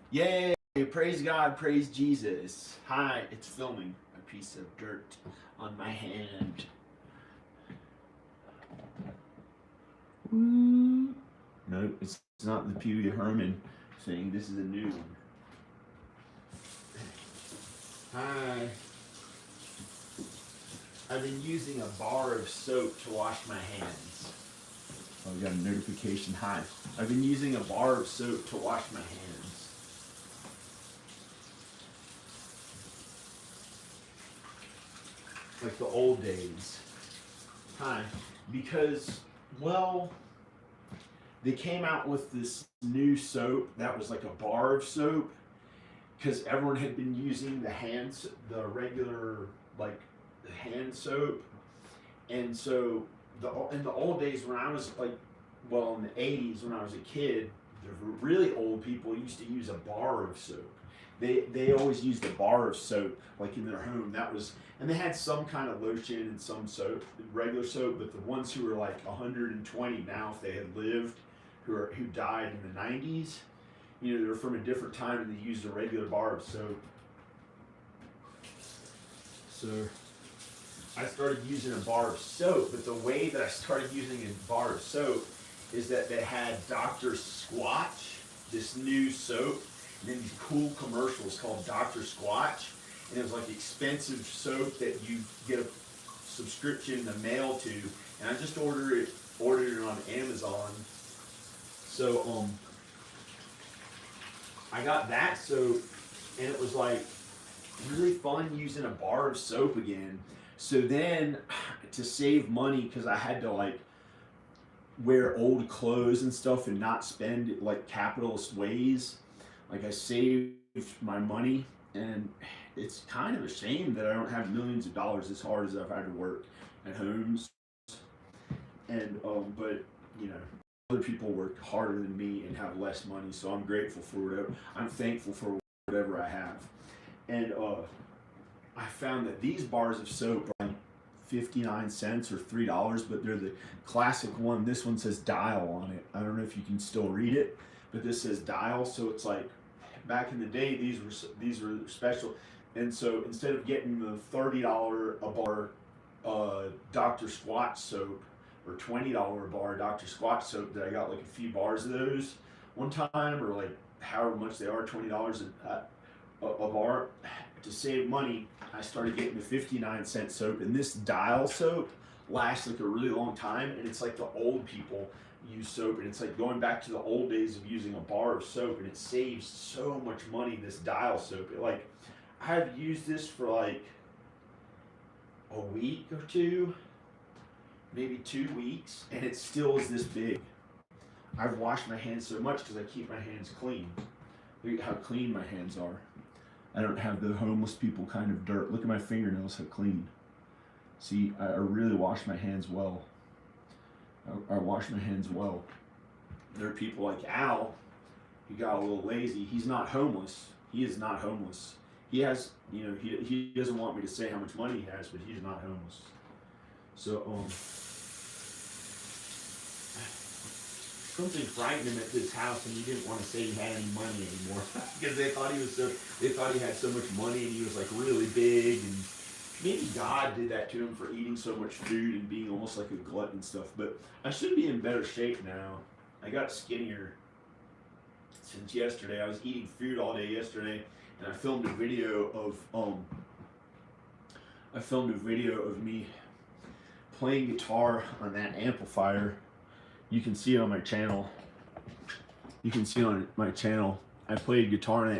Yay! Praise God, praise Jesus. Hi, it's filming a piece of dirt on my hand. Woo. No, it's not the Pee Wee Herman thing. This is a new one. Hi. I've been using a bar of soap to wash my hands. Oh, I got a notification. Hi. I've been using a bar of soap to wash my hands. Like the old days. Hi. Because, well, they came out with this new soap that was like a bar of soap because everyone had been using the regular, like, the hand soap. And so, in the old days when I was like, well, in the 80s when I was a kid, the really old people used to use a bar of soap. They always used a bar of soap like in their home. That was, and they had some kind of lotion and some soap, regular soap. But the ones who were like 120 now, if they had lived, who died in the 90s, you know, they were from a different time and they used a regular bar of soap. So I started using a bar of soap, but the way that I started using a bar of soap is that they had Dr. Squatch, this new soap, and then these cool commercials called Dr. Squatch, and it was like expensive soap that you get a subscription in the mail to, and I just ordered it on Amazon. So I got that soap, and it was like really fun using a bar of soap again. So then, to save money, because I had to like wear old clothes and stuff and not spend it like capitalist ways, like I saved my money, and it's kind of a shame that I don't have millions of dollars as hard as I've had to work at homes. And but you know, other people work harder than me and have less money, so I'm grateful for whatever. I'm thankful for whatever I have. And I found that these bars of soap are like 59 cents or $3, but they're the classic one. This one says Dial on it. I don't know if you can still read it, but this says Dial. So it's like back in the day, these were special. And so instead of getting the $30 a bar Dr. Squatch soap or $20 a bar Dr. Squatch soap, that I got like a few bars of those one time, or like however much they are, $20 a bar. To save money, I started getting the 59-cent soap, and this Dial soap lasts like a really long time, and it's like the old people use soap, and it's like going back to the old days of using a bar of soap, and it saves so much money, this Dial soap. I've used this for like a week or two, maybe 2 weeks, and it still is this big. I've washed my hands so much because I keep my hands clean. Look at how clean my hands are. I don't have the homeless people kind of dirt. Look at my fingernails, how clean. See, I really wash my hands well. I wash my hands well. There are people like Al, he got a little lazy. He's not homeless. He is not homeless. He has, you know, he doesn't want me to say how much money he has, but he's not homeless. So, something frightened him at this house, and he didn't want to say he had any money anymore because they thought he had so much money, and he was like really big, and maybe God did that to him for eating so much food and being almost like a glutton and stuff. But I should be in better shape now. I got skinnier since yesterday. I was eating food all day yesterday, and I filmed a video of me playing guitar on that amplifier. You can see it on my channel. You can see on my channel. I played guitar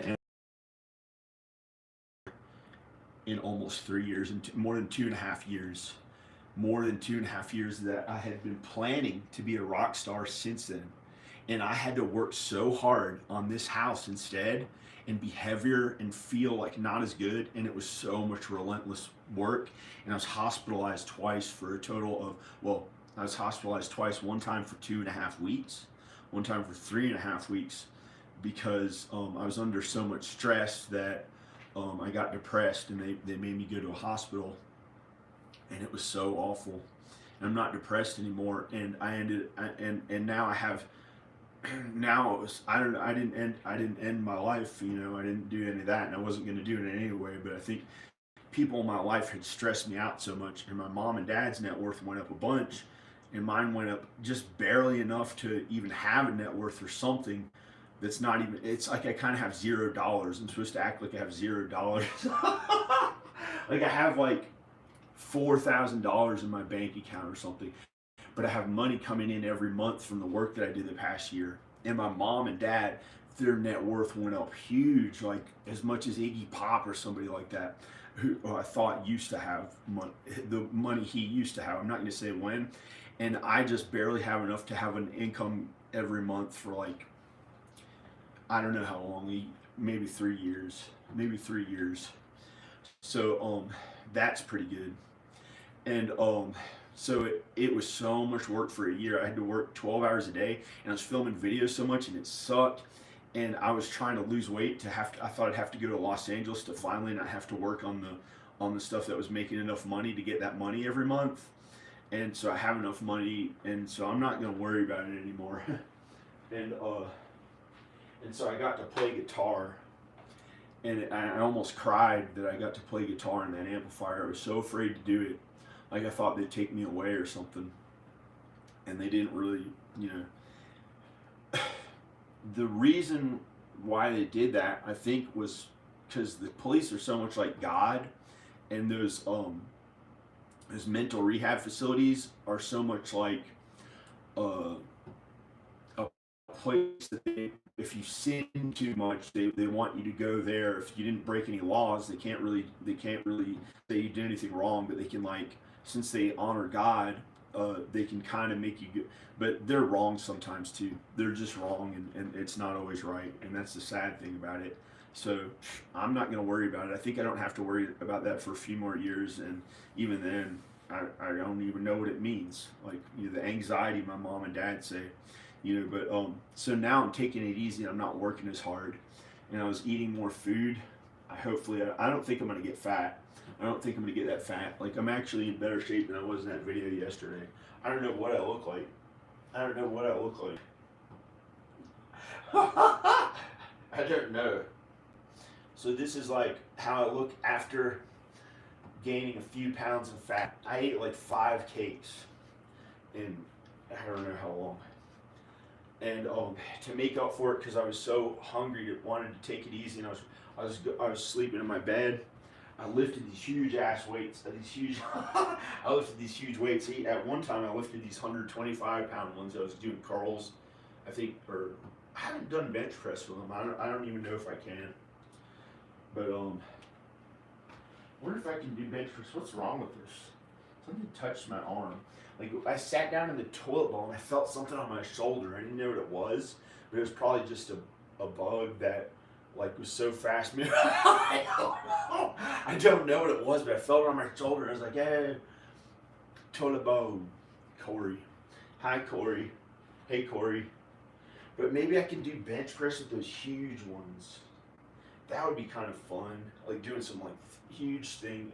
in almost 3 years, and more than 2.5 years. More than 2.5 years that I had been planning to be a rock star since then. And I had to work so hard on this house instead and be heavier and feel like not as good. And it was so much relentless work. And I was hospitalized twice for a total of, well, I was hospitalized twice, one time for 2.5 weeks, one time for 3.5 weeks, because I was under so much stress that I got depressed, and they made me go to a hospital, and it was so awful. And I'm not depressed anymore, and and now I have now it was, I don't know, I didn't end my life, you know, I didn't do any of that, and I wasn't going to do it anyway. But I think people in my life had stressed me out so much, and my mom and dad's net worth went up a bunch, and mine went up just barely enough to even have a net worth or something. That's not even, it's like I kind of have $0. I'm supposed to act like I have $0. Like I have like $4,000 in my bank account or something, but I have money coming in every month from the work that I did the past year. And my mom and dad, their net worth went up huge, like as much as Iggy Pop or somebody like that, who I thought used to have money, the money he used to have. I'm not going to say when. And I just barely have enough to have an income every month for like, I don't know how long, maybe 3 years, maybe 3 years. So that's pretty good. And so it was so much work for a year. I had to work 12 hours a day, and I was filming videos so much, and it sucked. And I was trying to lose weight to have to, I thought I'd have to go to Los Angeles to finally not have to work on the stuff that was making enough money to get that money every month. And so I have enough money, and so I'm not going to worry about it anymore. and and so I got to play guitar, and I almost cried that I got to play guitar in that amplifier. I was so afraid to do it. Like I thought they'd take me away or something, and they didn't really, you know. The reason why they did that, I think, was because the police are so much like God, and those mental rehab facilities are so much like uh, a place that if you sin too much, they want you to go there. If you didn't break any laws, they can't really say you did anything wrong, but they can, like, since they honor God, they can kind of make you go. But they're wrong sometimes too. They're just wrong, and it's not always right, and that's the sad thing about it. So I'm not going to worry about it. I think I don't have to worry about that for a few more years, and even then, I don't even know what it means. Like, you know, the anxiety my mom and dad say, you know. But so now I'm taking it easy. I'm not working as hard, and I was eating more food. I don't think I'm going to get fat. I don't think I'm going to get that fat. Like, I'm actually in better shape than I was in that video yesterday. I don't know what I look like. I don't know what I look like. I don't know. So this is like how I look after gaining a few pounds of fat. I ate like 5 cakes in I don't know how long. And to make up for it, because I was so hungry, wanted to take it easy, and I was sleeping in my bed. I lifted these huge ass weights. I lifted these huge weights. At one time, I lifted these 125-pound ones. I was doing curls, I think, or I haven't done bench press with them. I don't even know if I can. But I wonder if I can do bench press. What's wrong with this? Something touched my arm. Like, I sat down in the toilet bowl and I felt something on my shoulder. I didn't know what it was, but it was probably just a bug that, like, was so fast moving. I don't know what it was, but I felt it on my shoulder. And I was like, hey, toilet bowl, Corey. Hi, Corey. Hey, Corey. But maybe I can do bench press with those huge ones. That would be kind of fun, like doing some like huge thing.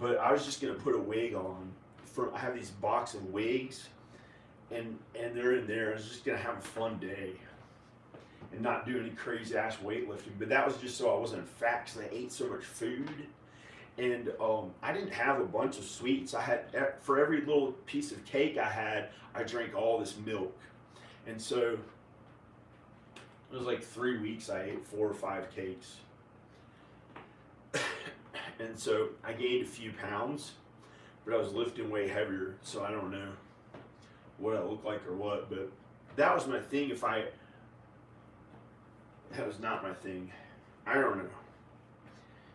But I was just gonna put a wig on. I have these box of wigs, and they're in there. I was just gonna have a fun day and not do any crazy ass weightlifting. But that was just so I wasn't fat, because I ate so much food. And I didn't have a bunch of sweets. I had, for every little piece of cake I had, I drank all this milk. And so it was like 3 weeks I ate 4 or 5 cakes. And so I gained a few pounds, but I was lifting way heavier, so I don't know what I look like or what. But that was my thing. That was not my thing. I don't know.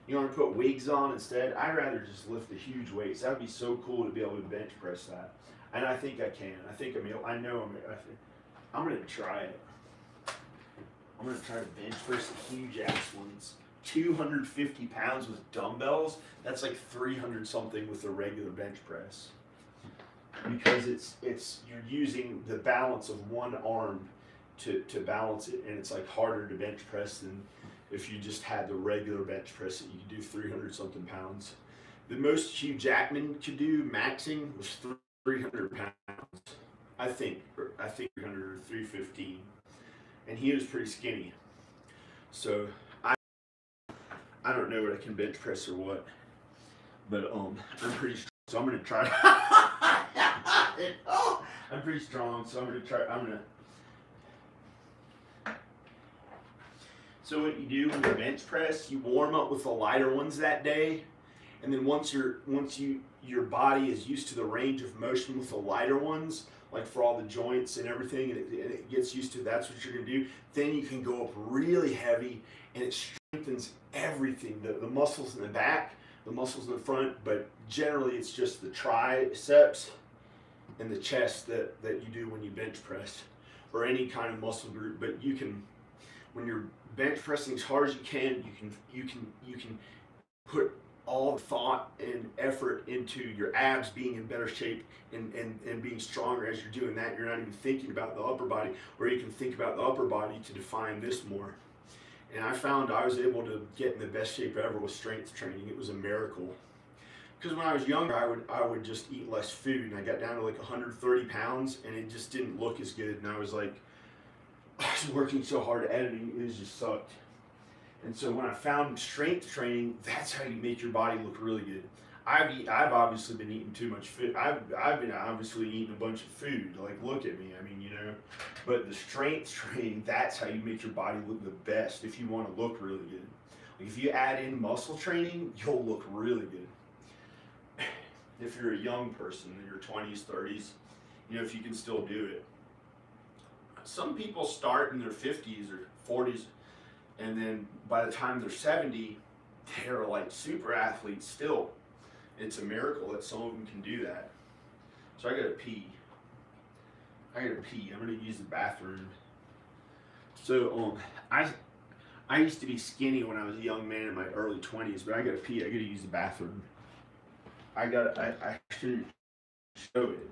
You want to put wigs on instead? I'd rather just lift the huge weights. That would be so cool to be able to bench press that. And I think I can. I'm going to try it. I'm going to try to bench press the huge ass ones. 250 pounds with dumbbells. That's like 300 something with a regular bench press. Because you're using the balance of one arm to balance it, and it's like harder to bench press than if you just had the regular bench press that you could do 300 something pounds. The most Hugh Jackman could do maxing was 300 pounds. I think 300 or 315. and he was pretty skinny. So I don't know what I can bench press or what, but I'm pretty strong, so I'm gonna try. I'm pretty strong, so I'm gonna. So what you do when you bench press, you warm up with the lighter ones that day, and then once your body is used to the range of motion with the lighter ones, like for all the joints and everything, and it gets used to that's what you're gonna do. Then you can go up really heavy, and it strengthens everything, the muscles in the back, the muscles in the front, but generally it's just the triceps and the chest that you do when you bench press, or any kind of muscle group. But you can, when you're bench pressing as hard as you can put all the thought and effort into your abs being in better shape and being stronger. As you're doing that, you're not even thinking about the upper body, or you can think about the upper body to define this more. And I found I was able to get in the best shape ever with strength training. It was a miracle. Because when I was younger, I would just eat less food, and I got down to like 130 pounds, and it just didn't look as good. And I was like, I was working so hard at editing, it just sucked. And so when I found strength training, that's how you make your body look really good. I've obviously been eating too much food. I've been obviously eating a bunch of food. Like, look at me. I mean, you know. But the strength training, that's how you make your body look the best if you want to look really good. Like, if you add in muscle training, you'll look really good. If you're a young person in your 20s, 30s, you know, if you can still do it. Some people start in their 50s or 40s, and then by the time they're 70, they're like super athletes still. It's a miracle that some of them can do that. So I gotta pee. I'm gonna use the bathroom. So I used to be skinny when I was a young man in my early 20s, but I gotta pee. I gotta use the bathroom. I shouldn't show it.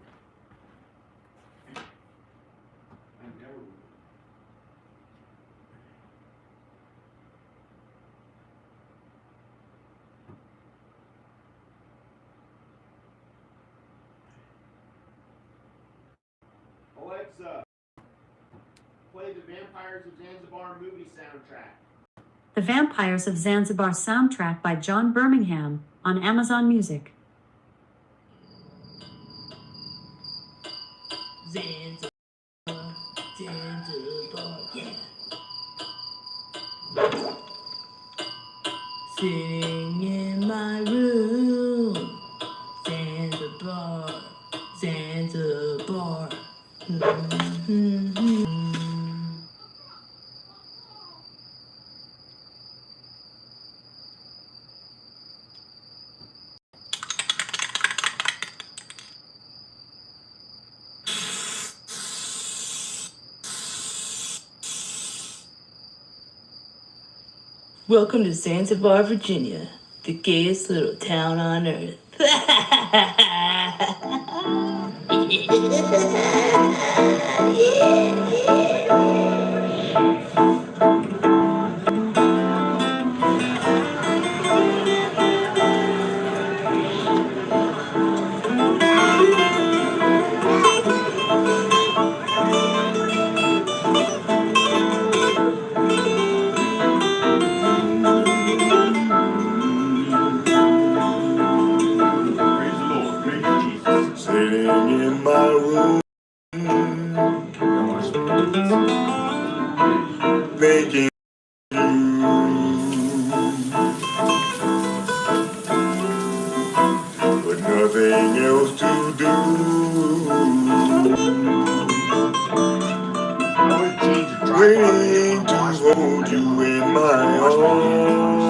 Alexa, play the Vampires of Zanzibar movie soundtrack. The Vampires of Zanzibar soundtrack by John Birmingham on Amazon Music. Zanzibar, yeah. Sitting in my room, Zanzibar, Zanzibar. Welcome to Zanzibar, Virginia, the gayest little town on earth. Sitting in my room, thinking but nothing else to do. Waiting to hold you in my arms,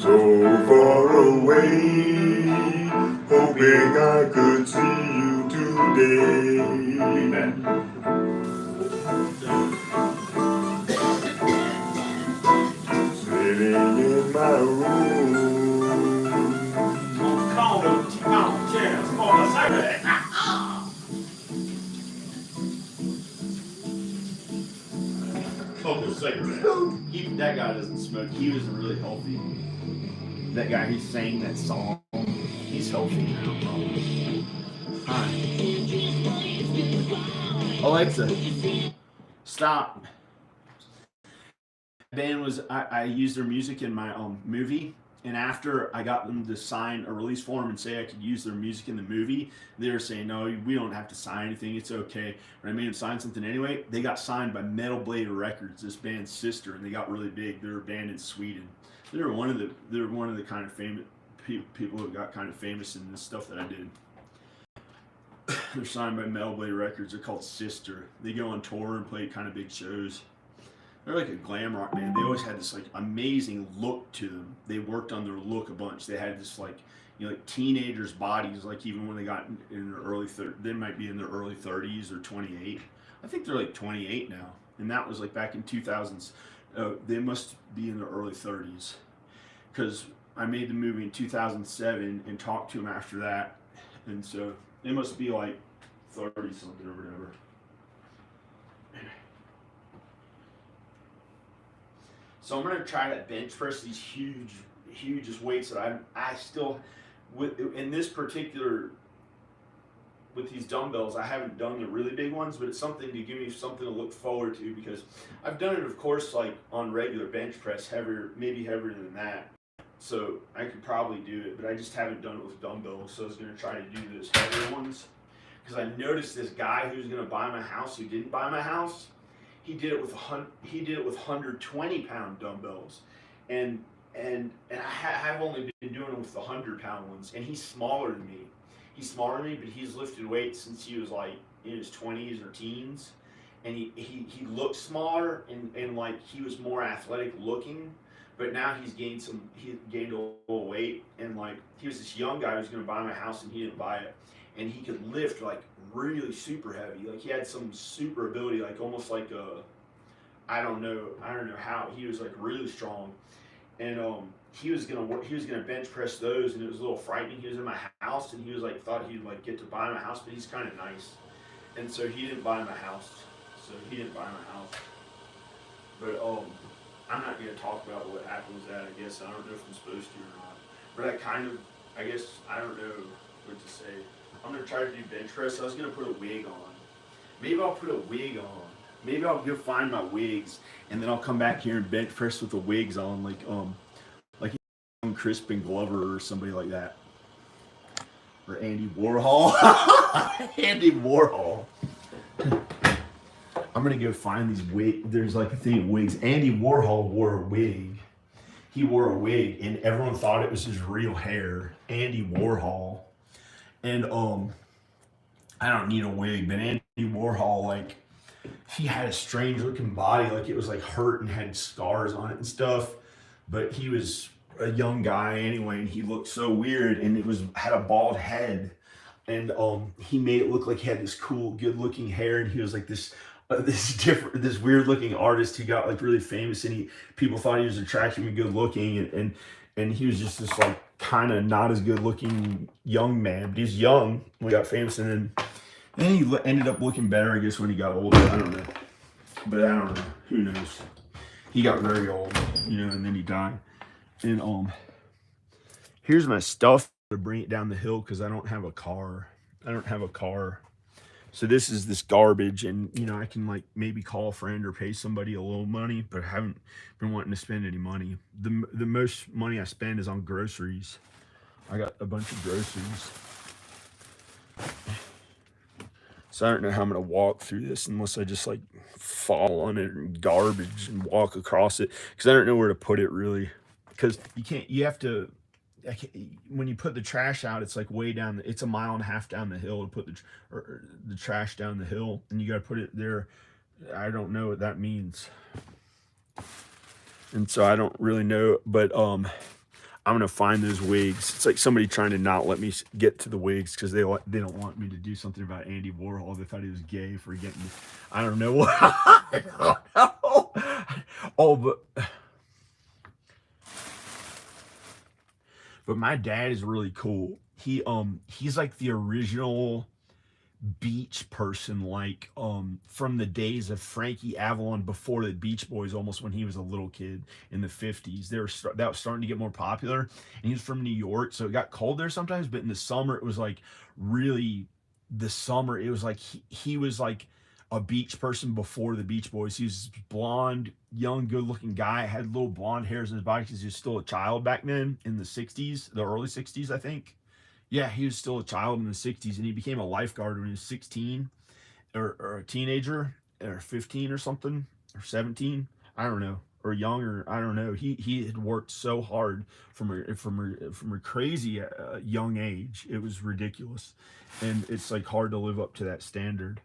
so far away, hoping I could see you today. Sitting in my room. Smoke a cigarette. That guy doesn't smoke. He was really healthy. That guy, he sang that song. He's healthy now. Hi. Alexa, stop. Band was I used their music in my movie, and after I got them to sign a release form and say I could use their music in the movie, they were saying no, we don't have to sign anything, it's okay. But I made them sign something anyway. They got signed by Metal Blade Records, this band's sister, and they got really big. They're a band in Sweden. They're one of the kind of famous people who got kind of famous in this stuff that I did. They're signed by Metal Blade Records. They're called Sister. They go on tour and play kind of big shows. They're like a glam rock band. They always had this like amazing look to them. They worked on their look a bunch. They had this like, you know, like teenagers' bodies. Like even when they got in their early 30s, they might be in their early 30s or 28. I think they're like 28 now. And that was like back in 2000s. They must be in their early 30s because I made the movie in 2007 and talked to them after that. And so they must be like 30 something or whatever. So I'm gonna try to bench press these huge weights that I still in this particular with these dumbbells. I haven't done the really big ones, but it's something to give me something to look forward to because I've done it, of course, like on regular bench press, maybe heavier than that. So I could probably do it, but I just haven't done it with dumbbells. So I was gonna try to do those heavier ones because I noticed this guy who's gonna buy my house who didn't buy my house. He did it with 120-pound dumbbells, and I've only been doing it with the 100-pound ones. And he's smaller than me. He's smaller than me, but he's lifted weights since he was like in his 20s or teens, and he looked smaller and like he was more athletic looking. But now he gained a little weight, and like he was this young guy who was going to buy my house, and he didn't buy it. And he could lift like really super heavy. Like he had some super ability, like almost like I don't know how he was like really strong. And he was gonna bench press those, and it was a little frightening. He was in my house, and he was like thought he'd like get to buy my house, but he's kind of nice, and so he didn't buy my house. But I'm not gonna talk about what happened with that. I guess I don't know if I'm supposed to or not. But I guess I don't know what to say. I'm gonna try to do bench press. I was gonna put a wig on. Maybe I'll put a wig on. Maybe I'll go find my wigs, and then I'll come back here and bench press with the wigs on, like Crispin Glover or somebody like that, or Andy Warhol. Andy Warhol. I'm gonna go find these wigs. There's like a thing of wigs. Andy Warhol wore a wig. He wore a wig, and everyone thought it was his real hair. Andy Warhol. And I don't need a wig, but Andy Warhol, like, he had a strange looking body, like it was like hurt and had scars on it and stuff. But he was a young guy anyway, and he looked so weird, and had a bald head, and he made it look like he had this cool, good looking hair, and he was like this weird looking artist. He got like really famous, and people thought he was attractive and good looking, and he was just this like kind of not as good looking young man, but he's young when he got famous, and then he ended up looking better, I guess, when he got older. I don't know, but I don't know, who knows. He got very old, and then he died. And here's my stuff to bring it down the hill because I don't have a car. So this is this garbage, and I can like maybe call a friend or pay somebody a little money, but I haven't been wanting to spend any money. The most money I spend is on groceries. I got a bunch of groceries. So I don't know how I'm gonna walk through this unless I just like fall on it and garbage and walk across it, because I don't know where to put it really. Because when you put the trash out, it's like way down. It's a mile and a half down the hill to put the trash down the hill, and you got to put it there. I don't know what that means, and so I don't really know. But I'm gonna find those wigs. It's like somebody trying to not let me get to the wigs because they don't want me to do something about Andy Warhol. They thought he was gay for getting. I don't know. I don't know. Oh, But my dad is really cool. He's like the original beach person, like from the days of Frankie Avalon before the Beach Boys, almost when he was a little kid in the 50s. That was starting to get more popular, and he was from New York, so it got cold there sometimes, but in the summer it was like really it was like he was like a beach person before the Beach Boys. He was blonde, young, good-looking guy. Had little blonde hairs in his body because he was still a child back then in the '60s, the early '60s, I think. Yeah, he was still a child in the '60s, and he became a lifeguard when he was 16, or a teenager, or 15 or something, or 17. I don't know, or younger. I don't know. He had worked so hard from a crazy young age. It was ridiculous, and it's like hard to live up to that standard.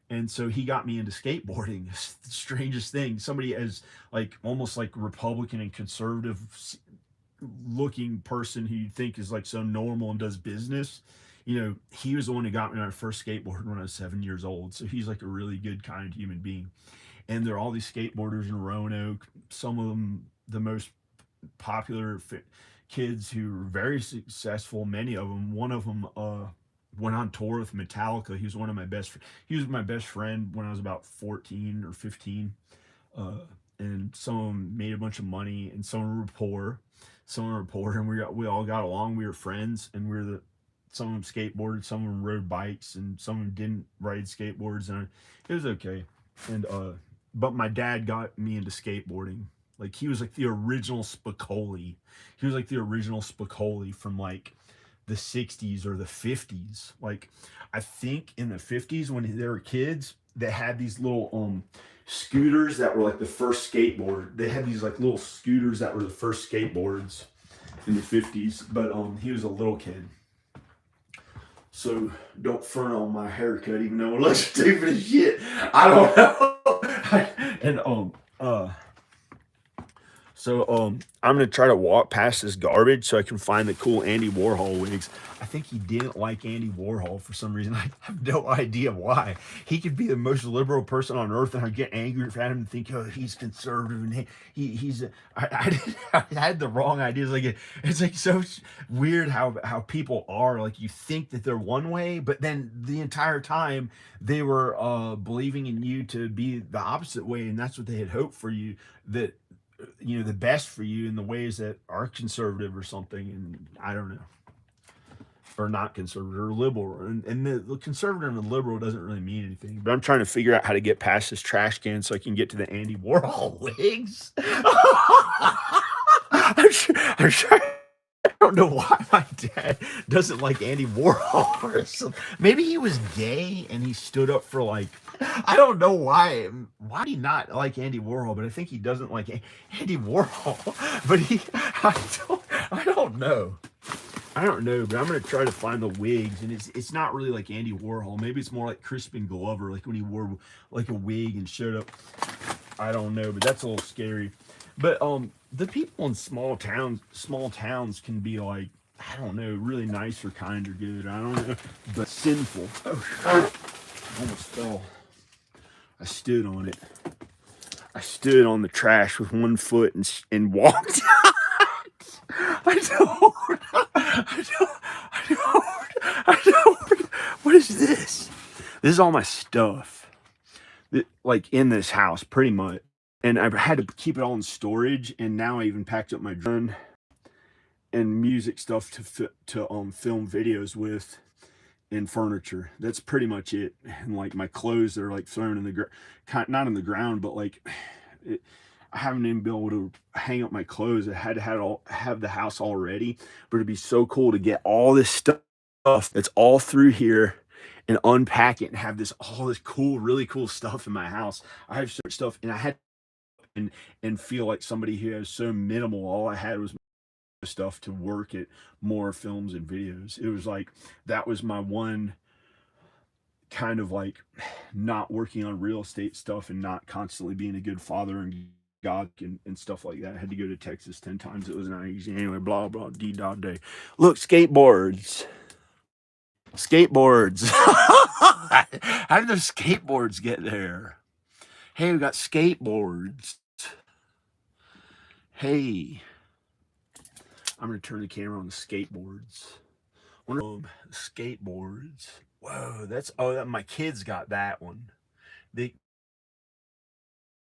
And so he got me into skateboarding. It's the strangest thing. Somebody as like almost like Republican and conservative looking person who you think is like so normal and does business, he was the one who got me on my first skateboard when I was 7 years old. So he's like a really good, kind human being. And there are all these skateboarders in Roanoke. Some of them, the most popular kids who were very successful. Many of them. One of them went on tour with Metallica. He was one of my best. He was my best friend when I was about 14 or 15. And some of them made a bunch of money, and some were poor. Some were poor, and we all got along. We were friends, and some of them skateboarded, some of them rode bikes, and some of them didn't ride skateboards, and it was okay. And but my dad got me into skateboarding. Like he was like the original Spicoli. He was like the original Spicoli from like the 60s or the 50s. Like I think in the 50s when they were kids, they had these little scooters that were like the first skateboard. They had these like little scooters that were the first skateboards in the 50s, but he was a little kid. So don't front on my haircut, even though it looks stupid as shit. I don't know. So I'm gonna try to walk past this garbage so I can find the cool Andy Warhol wigs. I think he didn't like Andy Warhol for some reason. I have no idea why. He could be the most liberal person on earth, and I get angry at him and think, oh, he's conservative, and I had the wrong ideas. Like it's like so weird how people are. Like you think that they're one way, but then the entire time they were believing in you to be the opposite way, and that's what they had hoped for you. That the best for you in the ways that are conservative or something, and I don't know, or not conservative or liberal, and the conservative and the liberal doesn't really mean anything. But I'm trying to figure out how to get past this trash can so I can get to the Andy Warhol wigs. I'm sure. I don't know why my dad doesn't like Andy Warhol or something. Maybe he was gay and he stood up for like, I don't know why. Why do he not like Andy Warhol? But I think he doesn't like Andy Warhol. But I don't know. I don't know, but I'm gonna try to find the wigs, and it's not really like Andy Warhol. Maybe it's more like Crispin Glover, like when he wore like a wig and showed up. I don't know, but that's a little scary. But the people in small towns can be like, I don't know, really nice or kind or good. I don't know, but sinful. Oh, I almost fell. I stood on it. I stood on the trash with one foot and walked. I don't. What is this? This is all my stuff, like in this house, pretty much. And I had to keep it all in storage. And now I even packed up my drone and music stuff to film videos with, and furniture. That's pretty much it. And like my clothes that are like thrown in the ground, not in the ground, but like I haven't even been able to hang up my clothes. I had to have the house all ready, but it'd be so cool to get all this stuff that's all through here and unpack it and have all this cool, really cool stuff in my house. I have certain stuff, and I had and feel like somebody who has so minimal. All I had was stuff to work at more films and videos. It was like that was my one kind of like not working on real estate stuff and not constantly being a good father and God and stuff like that. I had to go to Texas 10 times. It was not easy. Anyway, blah, blah, D-dot day. Look, skateboards. How did those skateboards get there? Hey, we got skateboards. Hey. I'm going to turn the camera on the skateboards. Skateboards. Whoa, my kids got that one. They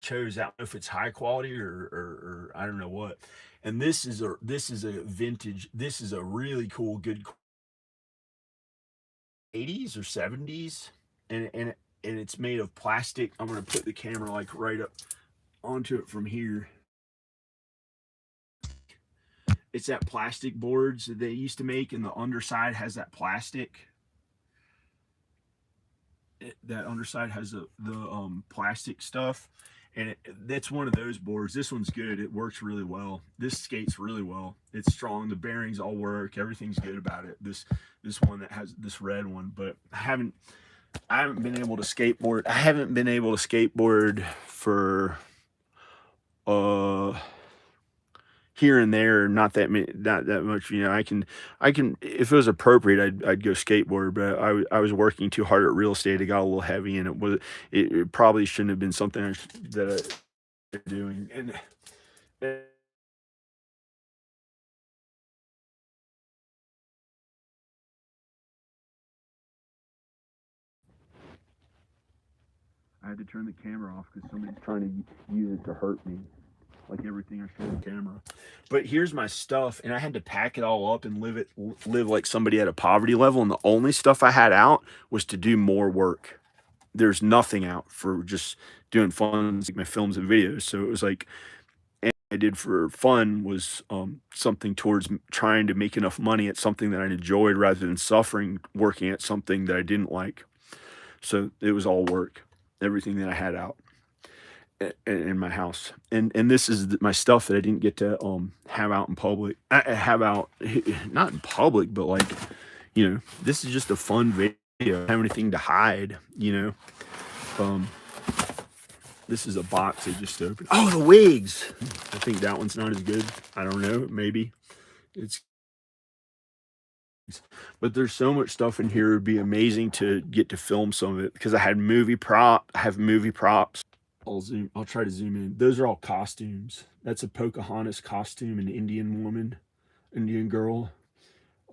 chose that if it's high quality or I don't know what. And this is a vintage. This is a really cool, good 80s or 70s, and and it's made of plastic. I'm gonna put the camera like right up onto it from here. It's that plastic boards that they used to make, and the underside has that plastic. That underside has the plastic stuff, and that's one of those boards. This one's good. It works really well. This skates really well. It's strong. The bearings all work. Everything's good about it. This one that has this red one, but I haven't been able to skateboard. I haven't been able to skateboard for here and there, not that much. You know, I can if it was appropriate, I'd go skateboard, but I was working too hard at real estate. It got a little heavy, and it probably shouldn't have been something that I was doing. And I had to turn the camera off because somebody's trying to use it to hurt me, like everything I show on camera. But here's my stuff, and I had to pack it all up and live like somebody at a poverty level. And the only stuff I had out was to do more work. There's nothing out for just doing fun, like my films and videos. So it was like, and I did for fun was something towards trying to make enough money at something that I enjoyed rather than suffering working at something that I didn't like. So it was all work, everything that I had out in my house. And this is my stuff that I didn't get to have out in public. I have out, not in public, but like, you know, this is just a fun video. I don't have anything to hide, you know. This is a box they just opened. Oh, the wigs. I think that one's not as good. I don't know, maybe it's, but there's so much stuff in here. It'd be amazing to get to film some of it because I have movie props. I'll try to zoom in. Those are all costumes. That's a Pocahontas costume, an Indian woman, Indian girl.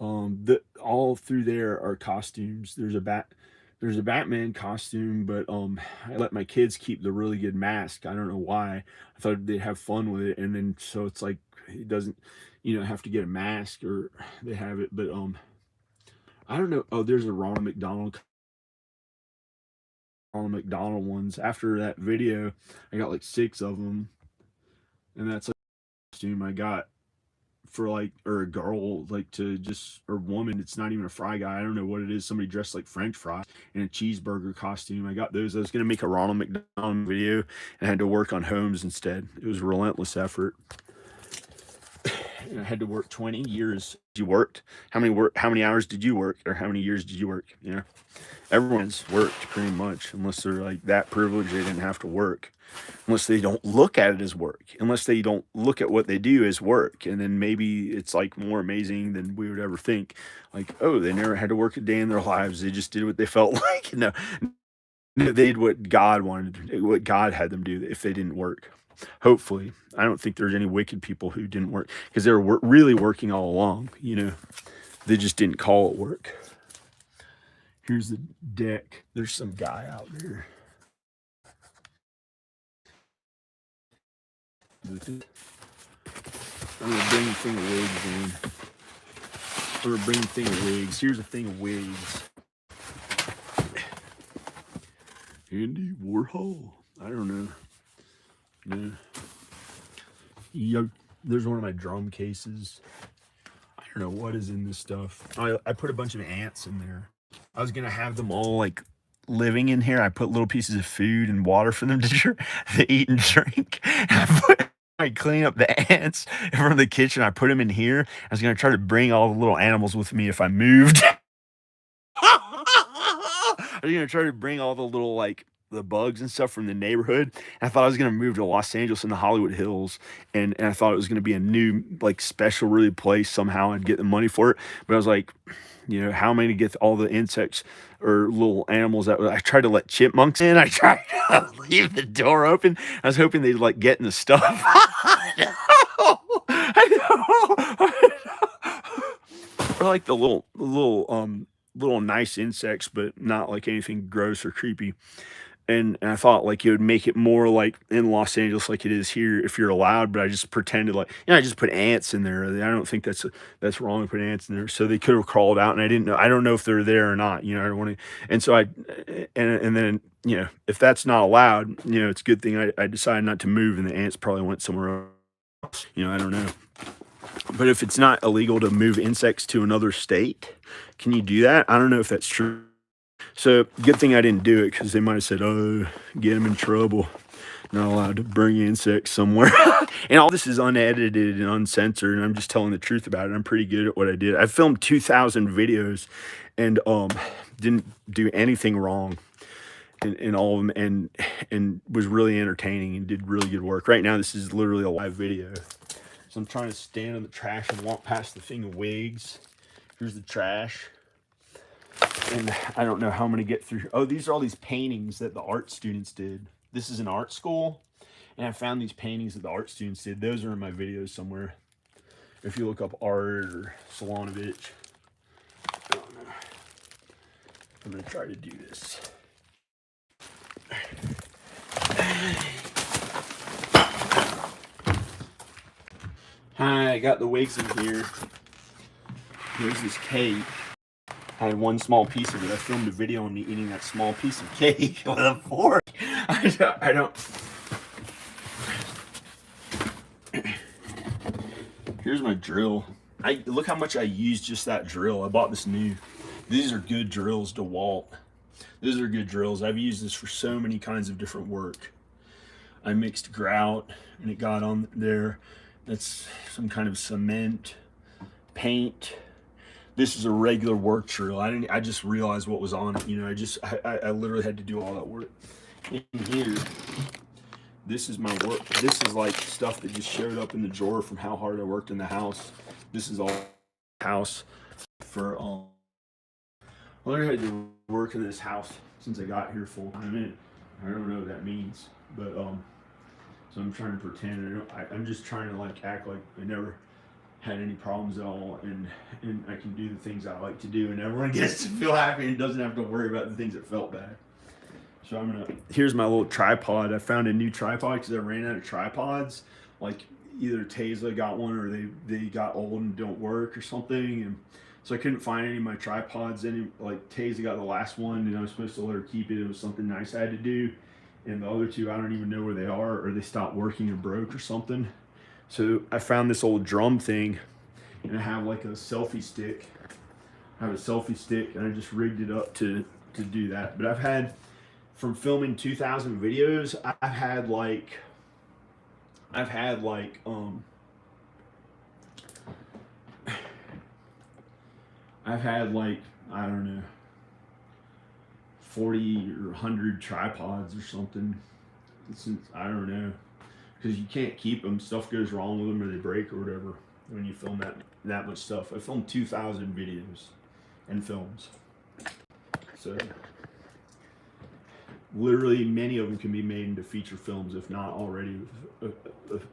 All through there are costumes. There's a Batman costume, but I let my kids keep the really good mask. I don't know why. I thought they'd have fun with it, and then so it's like it doesn't, you know, have to get a mask or they have it. But I don't know. Oh, there's a Ronald McDonald ones. After that video, I got like 6 of them, and that's like a costume I got for like, or a girl, like to just, or woman, it's not even a fry guy, I don't know what it is, somebody dressed like French fries in a cheeseburger costume. I got those. I was going to make a Ronald McDonald video and I had to work on homes instead. It was a relentless effort. And I had to work 20 years. You worked? How many hours did you work, or how many years did you work? You know, everyone's worked pretty much, unless they're like that privileged they didn't have to work, unless they don't look at it as work, unless they don't look at what they do as work. And then maybe it's like more amazing than we would ever think. Like, oh, they never had to work a day in their lives. They just did what they felt like. No, they did what God wanted, what God had them do if they didn't work. Hopefully. I don't think there's any wicked people who didn't work, because they were really working all along, you know. They just didn't call it work. Here's the deck. There's some guy out there. I'm gonna bring a thing of wigs in. I'm gonna bring a thing of wigs. Here's a thing of wigs. Andy Warhol. I don't know. No. There's one of my drum cases. I don't know what is in this stuff. I put a bunch of ants in there. I was gonna have them all like living in here. I put little pieces of food and water for them to eat and drink. I clean up the ants from the kitchen. I put them in here. I was gonna try to bring all the little animals with me if I moved. I was gonna try to bring all the little like the bugs and stuff from the neighborhood. And I thought I was gonna move to Los Angeles in the Hollywood Hills, and I thought it was gonna be a new like special really place somehow. I'd get the money for it, but I was like, you know, how am I gonna get all the insects or little animals that I tried to let chipmunks in. I tried to leave the door open. I was hoping they'd like get in the stuff. I know. Or like the little nice insects, but not like anything gross or creepy. and I thought like it would make it more like in Los Angeles like it is here if you're allowed, but I just pretended like, I just put ants in there. I don't think that's wrong to put ants in there. So they could have crawled out, and I didn't know. I don't know if they're there or not. I don't want to. And so and then if that's not allowed, it's a good thing I decided not to move, and the ants probably went somewhere else. I don't know. But if it's not illegal to move insects to another state, can you do that? I don't know if that's true. So good thing I didn't do it, because they might have said, "Oh, get him in trouble. Not allowed to bring insects somewhere." And all this is unedited and uncensored, and I'm just telling the truth about it. I'm pretty good at what I did. I filmed 2,000 videos, and didn't do anything wrong in all of them, and was really entertaining and did really good work. Right now, this is literally a live video. So I'm trying to stand in the trash and walk past the thing of wigs. Here's the trash. And I don't know how I'm going to get through. Oh, these are all these paintings that the art students did. This is an art school, and I found these paintings that the art students did. Those are in my videos somewhere. If you look up art or Solonovich. I don't know. I'm going to try to do this. Hi, I got the wigs in here. Here's this cake. I had one small piece of it. I filmed a video of me eating that small piece of cake with a fork. I don't. Here's my drill. Look how much I used just that drill. I bought this new. These are good drills, DeWalt. These are good drills. I've used this for so many kinds of different work. I mixed grout, and it got on there. That's some kind of cement, paint. This is a regular work drill. I just realized what was on it. I literally had to do all that work. In here, this is my work. This is like stuff that just showed up in the drawer from how hard I worked in the house. This is all house for I literally had to work in this house since I got here full time in it. I don't know what that means, but so I'm trying to pretend. I'm just trying to like act like I never had any problems at all, and I can do the things I like to do, and everyone gets to feel happy and doesn't have to worry about the things that felt bad. So here's my little tripod. I found a new tripod because I ran out of tripods. Like either Tesla got one or they got old and don't work or something, and so I couldn't find any of my tripods. Like Tesla got the last one, and I was supposed to let her keep it. It was something nice I had to do, and the other two I don't even know where they are, or they stopped working or broke or something. So I found this old drum thing, and I have like a selfie stick. I have a selfie stick, and I just rigged it up to do that. But I've had, from filming 2,000 videos, I've had like I don't know, 40 or 100 tripods or something. Since I don't know. Because you can't keep them. Stuff goes wrong with them, or they break or whatever when you film that much stuff. I filmed 2,000 videos and films. So literally many of them can be made into feature films, if not already.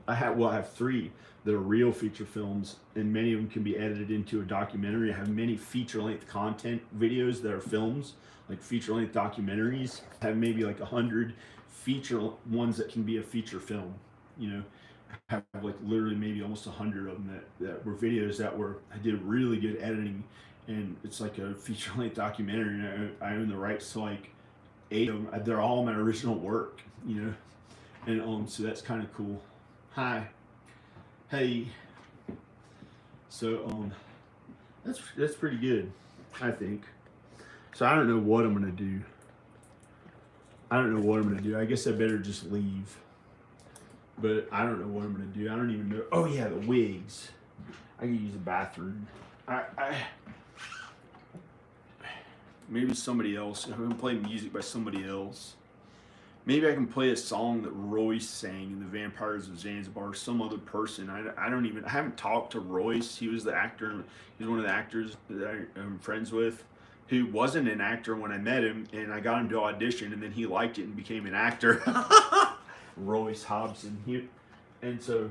I have 3 that are real feature films, and many of them can be edited into a documentary. I have many feature-length content videos that are films, like feature-length documentaries. I have maybe like 100 feature ones that can be a feature film. I have like literally maybe almost 100 of them that were videos that I did really good editing, and it's like a feature-length documentary, and I own the rights to like 8 of them. They're all my original work, and so that's kind of cool. Hi, hey. So that's pretty good, I think. So I don't know what I'm gonna do. I guess I better just leave. But I don't know what I'm gonna do. I don't even know. Oh yeah, the wigs. I can use the bathroom. Maybe somebody else. I'm gonna play music by somebody else. Maybe I can play a song that Royce sang in The Vampires of Zanzibar. Some other person. I haven't talked to Royce. He was the actor. He's one of the actors that I'm friends with, who wasn't an actor when I met him, and I got him to audition, and then he liked it and became an actor. Royce Hobson. And so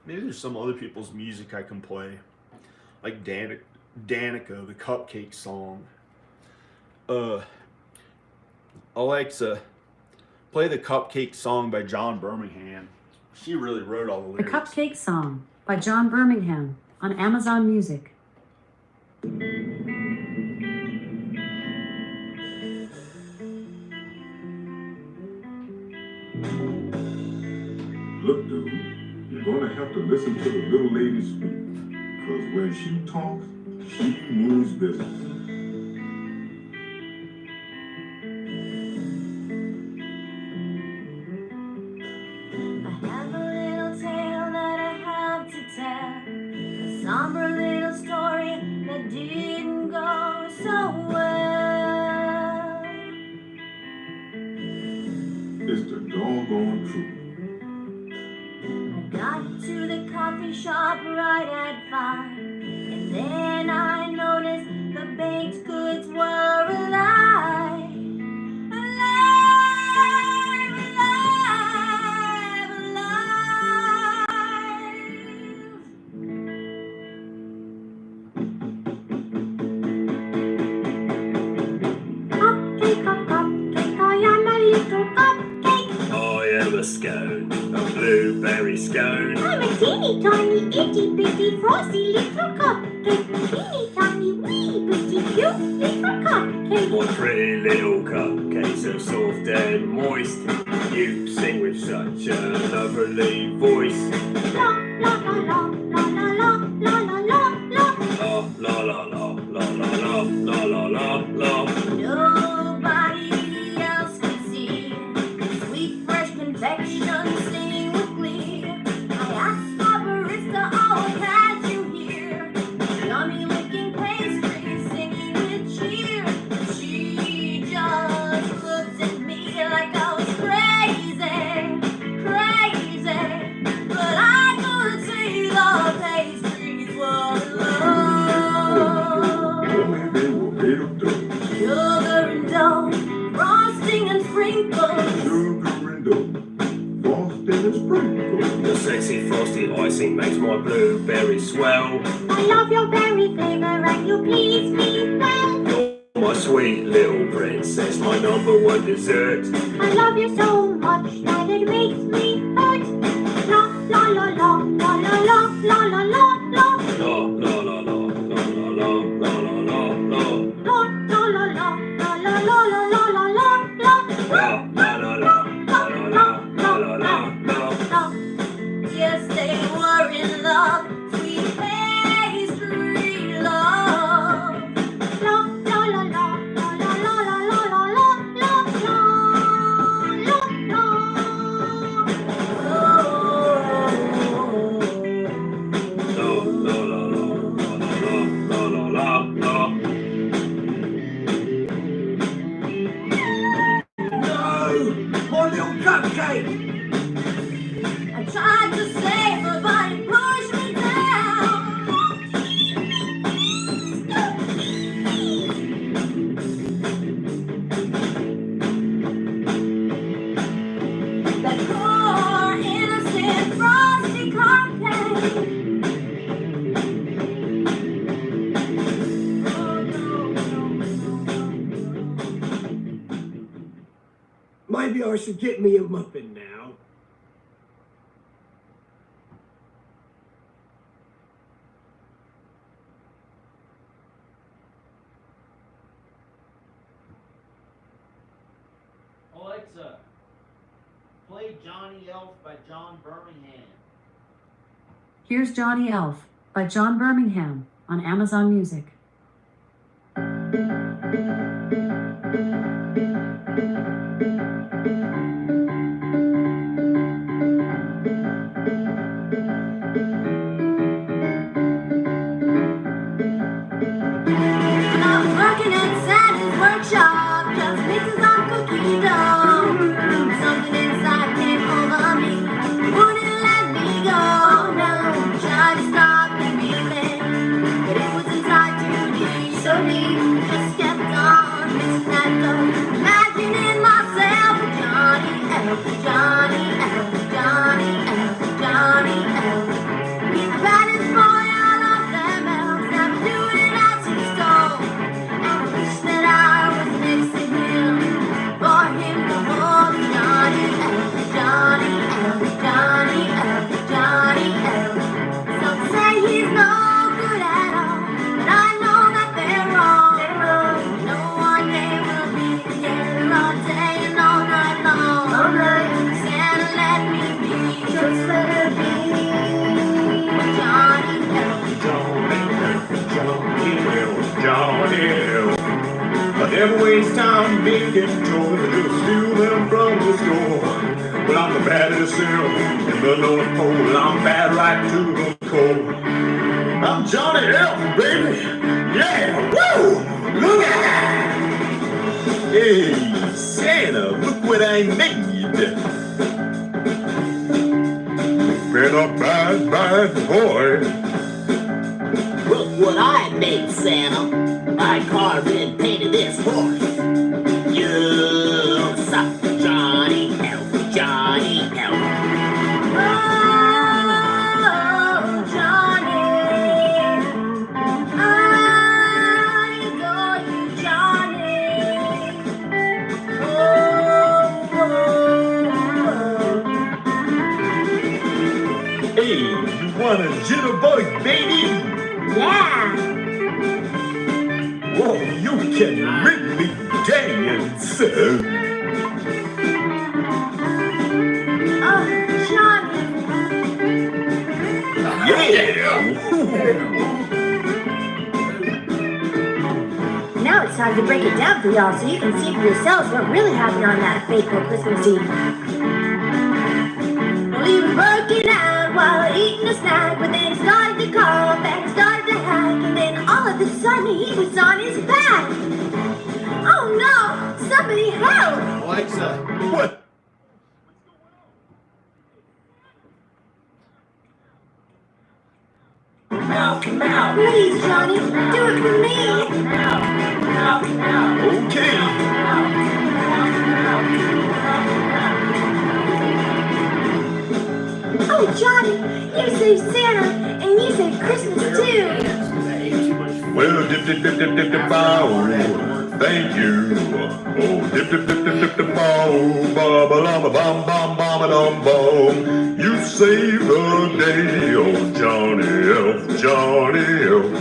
maybe there's some other people's music I can play, like Danica, the Cupcake song. Alexa, play the Cupcake Song by John Birmingham. She really wrote all the The lyrics. Cupcake Song by John Birmingham on Amazon Music. Look, dude, you're gonna have to listen to the little lady speak. Because when she talks, she means business. I have a little tale that I have to tell. A somber little story that didn't go so well. It's the doggone truth. I got to the coffee shop right at 5, and then I noticed the baked goods were alive. Alive, alive, alive. Cupcake, cupcake, I am a little cupcake. I am a scone, a blueberry scone. I'm a teeny tiny, itty bitty, frosty little cupcake. Teeny tiny, wee bitty, cute little cupcake. What pretty little cupcake, so soft and moist. You sing with such a lovely voice. La la la la la la la la la la. La la la la la la la la la la. Nobody else could see sweet fresh confection singing with glee. I asked my barista, oh, can't you hear yummy looking pastry singing with cheer? She just looked at me like I was crazy, crazy. But I could see the pastries were love. Only they were made of dough. Sugar and dough, frosting and sprinkles. Sugar and dough, frosting and sprinkles. The sexy frosty icing makes my blueberry swell. I love your berry flavor and you please me well. You're my sweet little princess, my number one dessert. I love you so much that it makes me hurt. La la la la la la la la la la la. La la la la la la la la la la. La la la la la la la la la la la. La la la la la la la la la. Yes, they were in love, sweet pastry love. La la la la la la la la la la la la la. My little cupcake! I tried to save her, but it pushed me down. That poor innocent frosty cupcake. Oh, no. Maybe I should get me a muffin now. Alexa, play Johnny Elf by John Birmingham. Here's Johnny Elf by John Birmingham on Amazon Music. I was working at Santa's workshop, just mixing some cookie dough. Something inside came over me, wouldn't let me go. No, tried to stop the feeling, but it was inside too Never waste time making chores, just steal them from the store. Well, I'm the baddest in the North Pole, I'm bad right to the core. I'm Johnny Elf, baby. Yeah, woo! Look at that! Hey, Santa, look what I made. Been a bad, bad boy. Look what I made, Santa. I carved and painted this horse. You suck, Johnny Elf, Johnny Elf. Oh, Johnny, I adore you, Johnny. Hey, you want a jitterbug, baby? Yeah. Whoa, you can really dance. Oh, Johnny. Yeah. Now it's time to break it down for y'all so you can see for yourselves what really happened on that fateful Christmas Eve. Well, he was working out while eating a snack, but then he started to cough and he started to hack, and then all of a sudden he was on his back. Oh no! Somebody help! Alexa. What? Please, Johnny, do it for me! Okay. Oh, Johnny, you saved Santa, and you saved Christmas too! Well, dip, dip, dip, dip, dip, dip, bow. Thank you. Oh, dip, dip, dip, dip, dip, dip, bow. Ba, ba, la, ba, bum, bum, bum, ba, dum, bum. You saved the day, oh, Johnny Elf, Johnny Elf.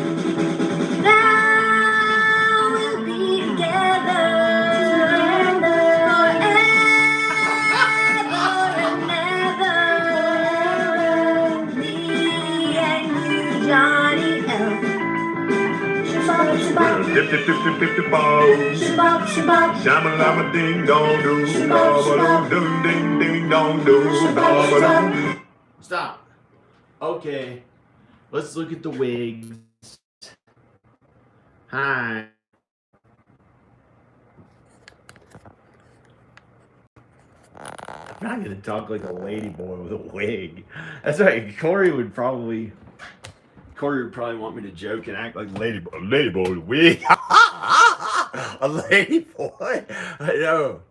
Now we'll be together forever and ever. Me and you, Johnny Elf. Shabop, Well, shabop, dip, dip, dip, dip, dip, dip, bow. shabop, shabop, Shama lama ding dong doo, Shabop, ba ba shabop. doo ding ding dong doo, ba ba doo. Stop. Okay. Let's look at the wigs. Hi. I'm not gonna talk like a lady boy with a wig. That's right. Corey would probably want me to joke and act like a lady boy with a wig. A lady boy. I know.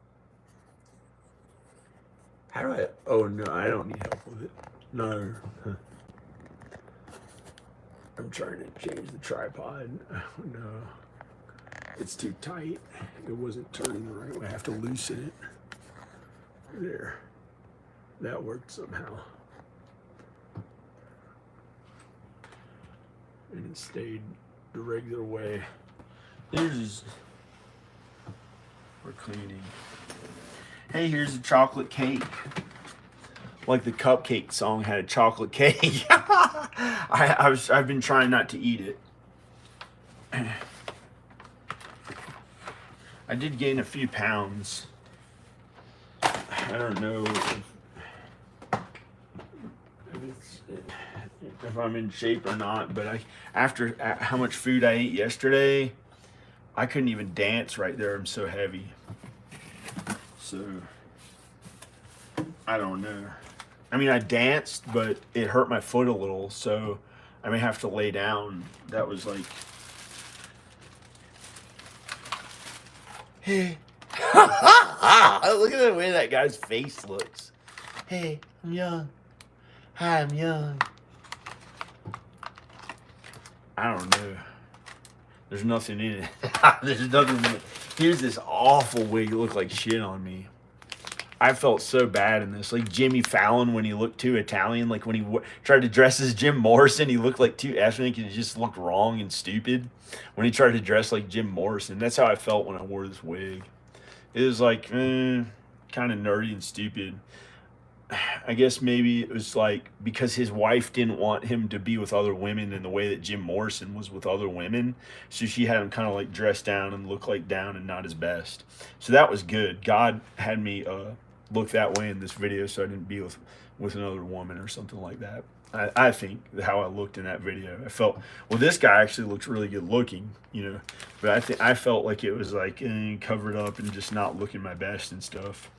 How do I? Oh no, I don't need help with it. No. I'm trying to change the tripod. Oh no. It's too tight. It wasn't turning the right way. I have to loosen it. There. That worked somehow. And it stayed the regular way. We're cleaning. Hey, here's a chocolate cake. Like the cupcake song had a chocolate cake. I've been trying not to eat it. I did gain a few pounds. I don't know if I'm in shape or not, but after how much food I ate yesterday, I couldn't even dance right there. I'm so heavy. So I don't know. I mean, I danced, but it hurt my foot a little, so I may have to lay down. That was like, hey. Look at the way that guy's face looks. Hey, I'm young. Hi, I'm young. I don't know. There's nothing in it. There's nothing in it. Here's this awful wig. It looked like shit on me. I felt so bad in this. Like Jimmy Fallon when he looked too Italian. Like when he tried to dress as Jim Morrison, he looked like too ethnic and it just looked wrong and stupid. When he tried to dress like Jim Morrison. That's how I felt when I wore this wig. It was like, kind of nerdy and stupid. I guess maybe it was like because his wife didn't want him to be with other women in the way that Jim Morrison was with other women. So she had him kind of like dressed down and look like down and not his best. So that was good. God had me look that way in this video so I didn't be with another woman or something like that. I think how I looked in that video. I felt, well, this guy actually looks really good looking, you know, but I felt like it was like covered up and just not looking my best and stuff.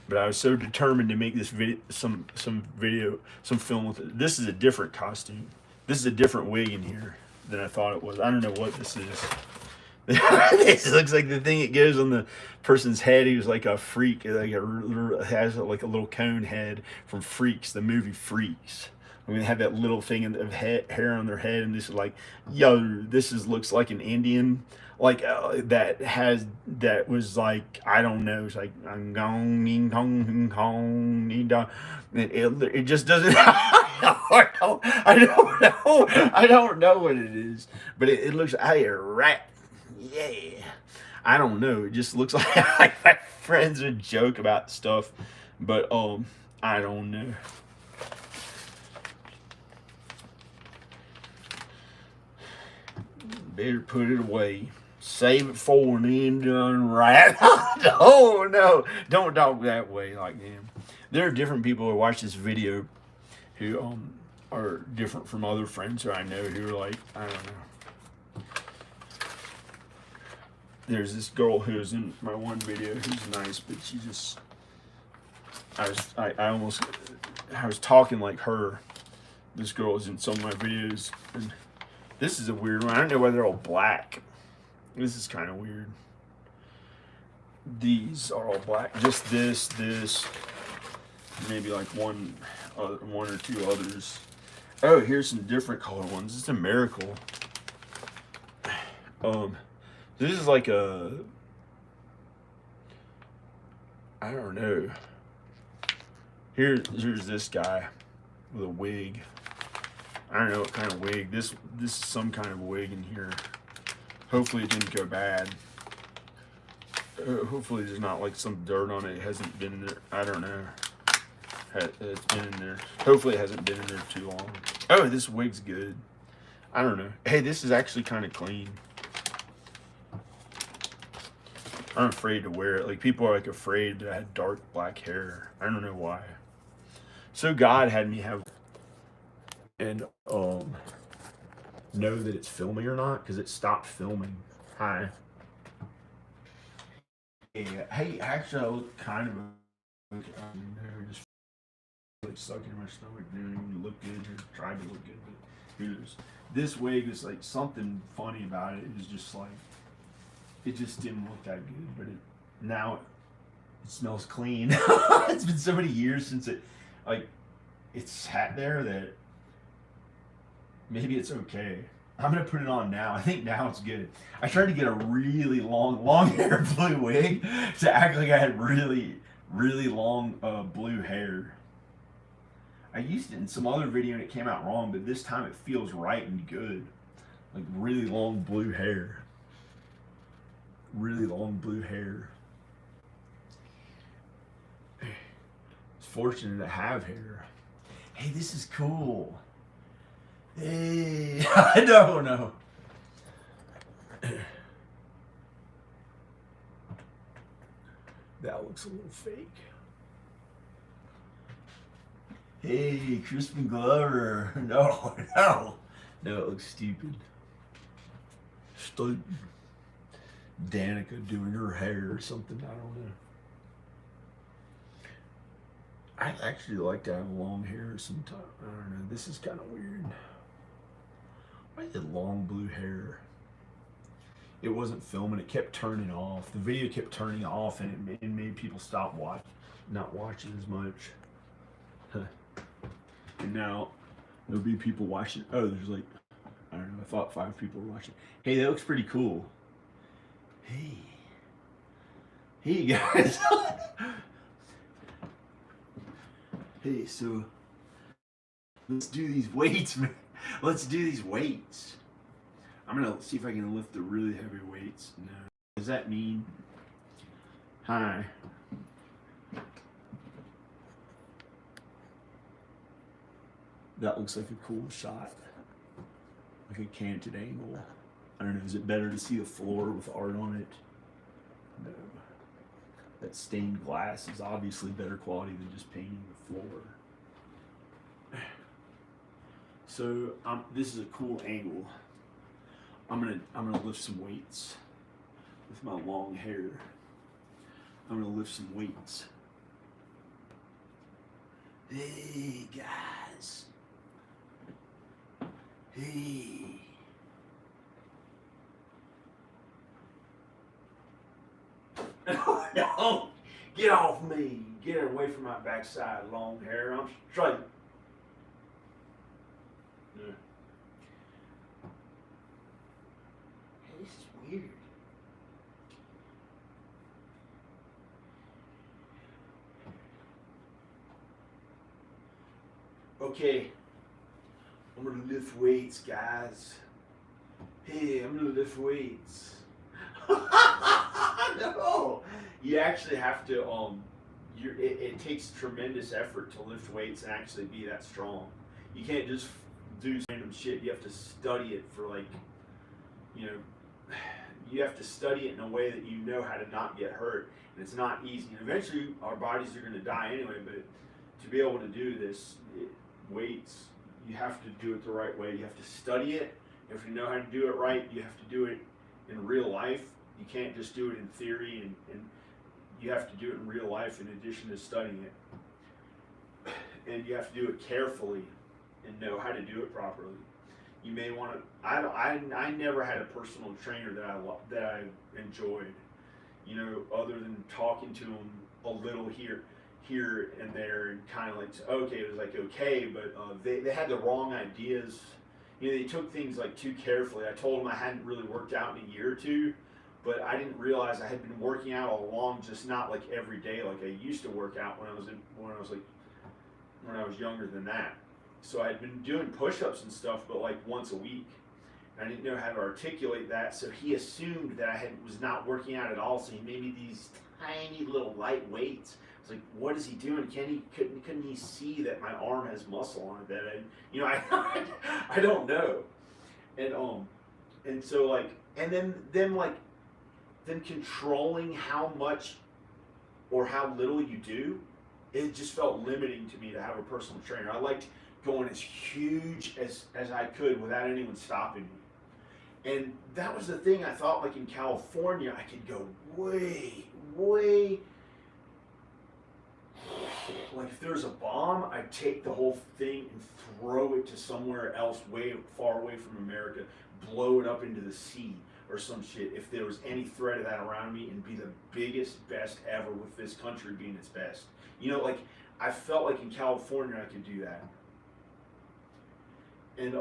But I was so determined to make this video, some film with it. This is a different costume. This is a different wig in here than I thought it was. I don't know what this is. This looks like the thing that goes on the person's head. He was like a freak, has like a little cone head from Freaks, the movie Freaks. I mean, they have that little thing of hair on their head, and this is like, yo, looks like an Indian, like that was like, I don't know, it's like I'm going it just doesn't. I don't know what it is, but it looks like a rat. Yeah, I don't know. It just looks like my friends would joke about stuff, but I don't know. Better put it away. Save it for an end done right. Oh no, don't talk that way like him. There are different people who watch this video who are different from other friends who I know who are like, I don't know. There's this girl who's in my one video who's nice, but she just, I was talking like her. This girl is in some of my videos, and this is a weird one. I don't know whether they're all black. This is kind of weird. These are all black. Just this, maybe like one or two others. Oh, here's some different color ones. It's a miracle. This is like a, I don't know. Here's this guy with a wig. I don't know what kind of wig. This is some kind of wig in here. Hopefully it didn't go bad. Hopefully there's not like some dirt on it. It hasn't been in there. I don't know. It's been in there. Hopefully it hasn't been in there too long. Oh, this wig's good. I don't know. Hey, this is actually kind of clean. I'm afraid to wear it. Like, people are like afraid that I had dark black hair. I don't know why. So God had me have and know that it's filming or not, because it stopped filming. Hi. Yeah. Hey, actually, I look kind of just like stuck in my stomach. Didn't even look good. Or tried to look good, but who knows? This wig is like something funny about it. It was just like, it just didn't look that good, but now it smells clean. It's been so many years since it sat there that maybe it's okay. I'm gonna put it on now. I think now it's good. I tried to get a really long hair blue wig to act like I had really long blue hair. I used it in some other video and it came out wrong, but this time it feels right and good. Like really long blue hair. Really long blue hair. It's fortunate to have hair. Hey, this is cool. Hey, I don't know. That looks a little fake. Hey, Crispin Glover. No, it looks stupid. Stupid. Danica doing her hair or something, I don't know. I'd actually like to have long hair sometime. I don't know, this is kind of weird. Why is it long blue hair? It wasn't filming, it kept turning off. The video kept turning off and it made people stop not watching as much. And now there'll be people watching. Oh, there's like, I don't know, I thought 5 people were watching. Hey, that looks pretty cool. Hey guys. Hey, so let's do these weights, man. Let's do these weights. I'm gonna see if I can lift the really heavy weights. No. Does that mean? Hi. That looks like a cool shot. Like a canted angle. I don't know, is it better to see the floor with art on it? No. That stained glass is obviously better quality than just painting the floor. So this is a cool angle. I'm gonna lift some weights with my long hair. I'm gonna lift some weights. Hey guys. Hey. No, get off me. Get away from my backside, long hair. I'm straight. Yeah. Hey, this is weird. Okay, I'm gonna lift weights, guys. Hey, I'm gonna lift weights. No, you actually have to. It takes tremendous effort to lift weights and actually be that strong. You can't just do random shit. You have to study it for you have to study it in a way that you know how to not get hurt, and it's not easy. And eventually, our bodies are going to die anyway. But to be able to do this, weights, you have to do it the right way. You have to study it. If you know how to do it right, you have to do it in real life. You can't just do it in theory, and you have to do it in real life in addition to studying it. And you have to do it carefully and know how to do it properly. You may want to. I never had a personal trainer that I enjoyed. Other than talking to them a little here and there, and kind of like, okay, it was like okay, but they had the wrong ideas. They took things like too carefully. I told them I hadn't really worked out in a year or two, but I didn't realize I had been working out all along, just not like every day like I used to work out when I was younger than that. So I'd been doing push-ups and stuff, but like once a week. And I didn't know how to articulate that, so he assumed that I was not working out at all. So he made me these tiny little light weights. I was like, what is he doing? Couldn't he see that my arm has muscle on it? That I don't know. And so like, and then controlling how much or how little you do, it just felt limiting to me to have a personal trainer. I liked going as huge as I could without anyone stopping me. And that was the thing. I thought, like in California, I could go way, like if there was a bomb, I'd take the whole thing and throw it to somewhere else way far away from America, blow it up into the sea or some shit if there was any threat of that around me, and be the biggest, best ever with this country being its best. Like I felt like in California I could do that. And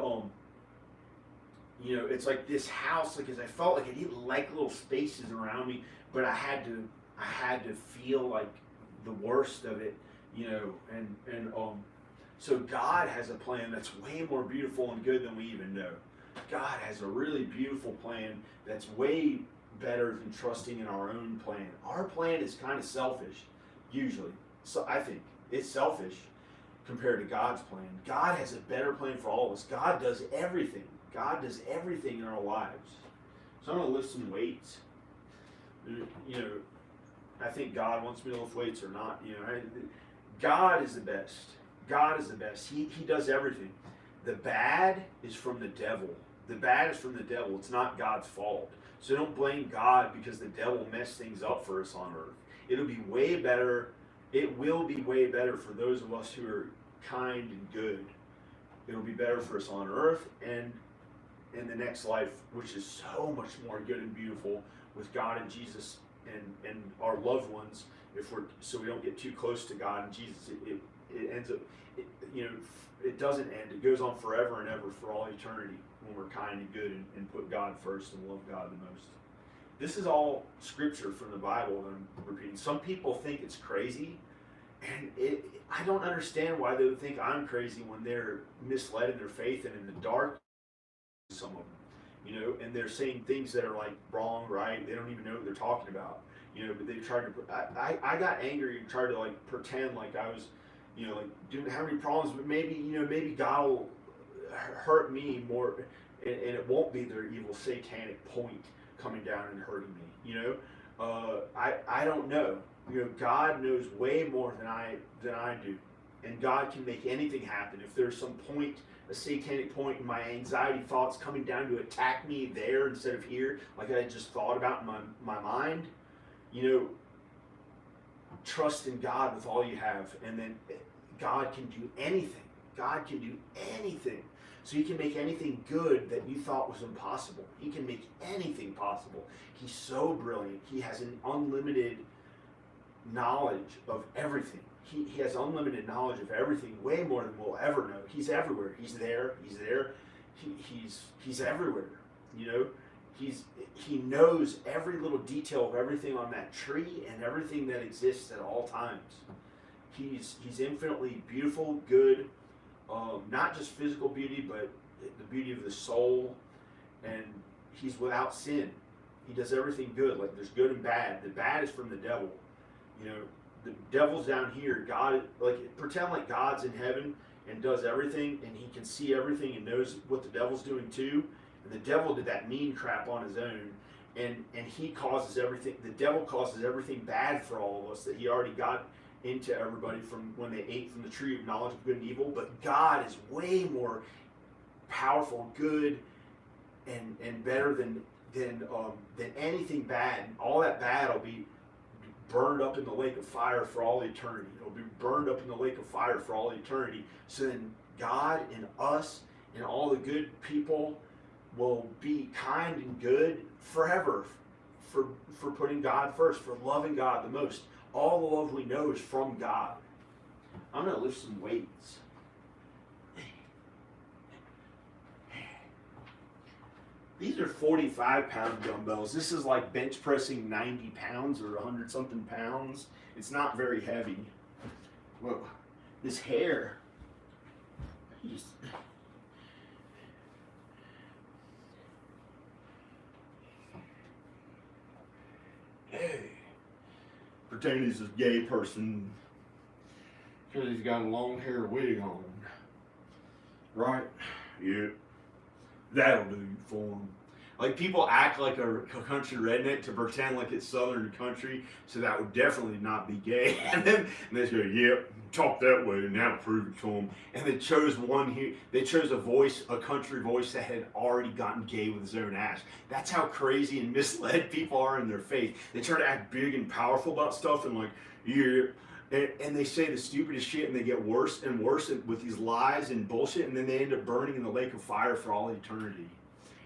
it's like this house, like as I felt like I didn't like little spaces around me, but I had to feel like the worst of it, so God has a plan that's way more beautiful and good than we even know. God has a really beautiful plan that's way better than trusting in our own plan. Our plan is kind of selfish, usually. So I think it's selfish compared to God's plan. God has a better plan for all of us. God does everything. God does everything in our lives. So I'm going to lift some weights. I think God wants me to lift weights or not. God is the best. God is the best. He does everything. The bad is from the devil. The bad is from the devil. It's not God's fault. So don't blame God because the devil messed things up for us on earth. It'll be way better. It will be way better for those of us who are kind and good. It'll be better for us on earth and in the next life, which is so much more good and beautiful with God and Jesus and our loved ones. So we don't get too close to God and Jesus. It ends up, it doesn't end. It goes on forever and ever for all eternity when we're kind and good and put God first and love God the most. This is all scripture from the Bible that I'm repeating. Some people think it's crazy, and I don't understand why they would think I'm crazy when they're misled in their faith and in the dark. Some of them, and they're saying things that are like wrong, right? They don't even know what they're talking about, but they tried to. I got angry and tried to like pretend like I was, you know, like didn't have any problems, but maybe, you know, maybe God will hurt me more, and it won't be their evil satanic point coming down and hurting me, you know. I don't know. You know, God knows way more than I do, and God can make anything happen. If there's some point, a satanic point in my anxiety thoughts coming down to attack me there instead of here, like I just thought about in my mind, you know, trust in God with all you have, and then God can do anything. God can do anything. So he can make anything good that you thought was impossible. He can make anything possible. He's so brilliant. He has an unlimited knowledge of everything. He has unlimited knowledge of everything, way more than we'll ever know. He's everywhere. He's there. He's there. He's everywhere. You know, he knows every little detail of everything on that tree and everything that exists at all times. He's infinitely beautiful, good, not just physical beauty, but the beauty of the soul, and he's without sin. He does everything good. Like there's good and bad. The bad is from the devil. You know, the devil's down here. God, like pretend like God's in heaven and does everything, and he can see everything and knows what the devil's doing too. And the devil did that mean crap on his own, and he causes everything. The devil causes everything bad for all of us that he already got into everybody from when they ate from the tree of knowledge of good and evil. But God is way more powerful, good, and better than anything bad. And all that bad will be burned up in the lake of fire for all eternity. It'll be burned up in the lake of fire for all eternity. So then God and us and all the good people will be kind and good forever, for putting God first, for loving God the most. All the love we know is from God. I'm going to lift some weights. These are 45-pound dumbbells. This is like bench pressing 90 pounds or 100-something pounds. It's not very heavy. Whoa. This hair. Just... Hey. Pretend he's a gay person because he's got a long hair wig on. Right? Yeah. That'll do you for him. Like people act like a country redneck to pretend like it's southern country, so that would definitely not be gay. And they go, yep, talk that way, and now prove it to them. And they chose one here. They chose a voice, a country voice that had already gotten gay with his own ass. That's how crazy and misled people are in their faith. They try to act big and powerful about stuff and like, yeah. And they say the stupidest shit, and they get worse and worse with these lies and bullshit, and then they end up burning in the lake of fire for all eternity.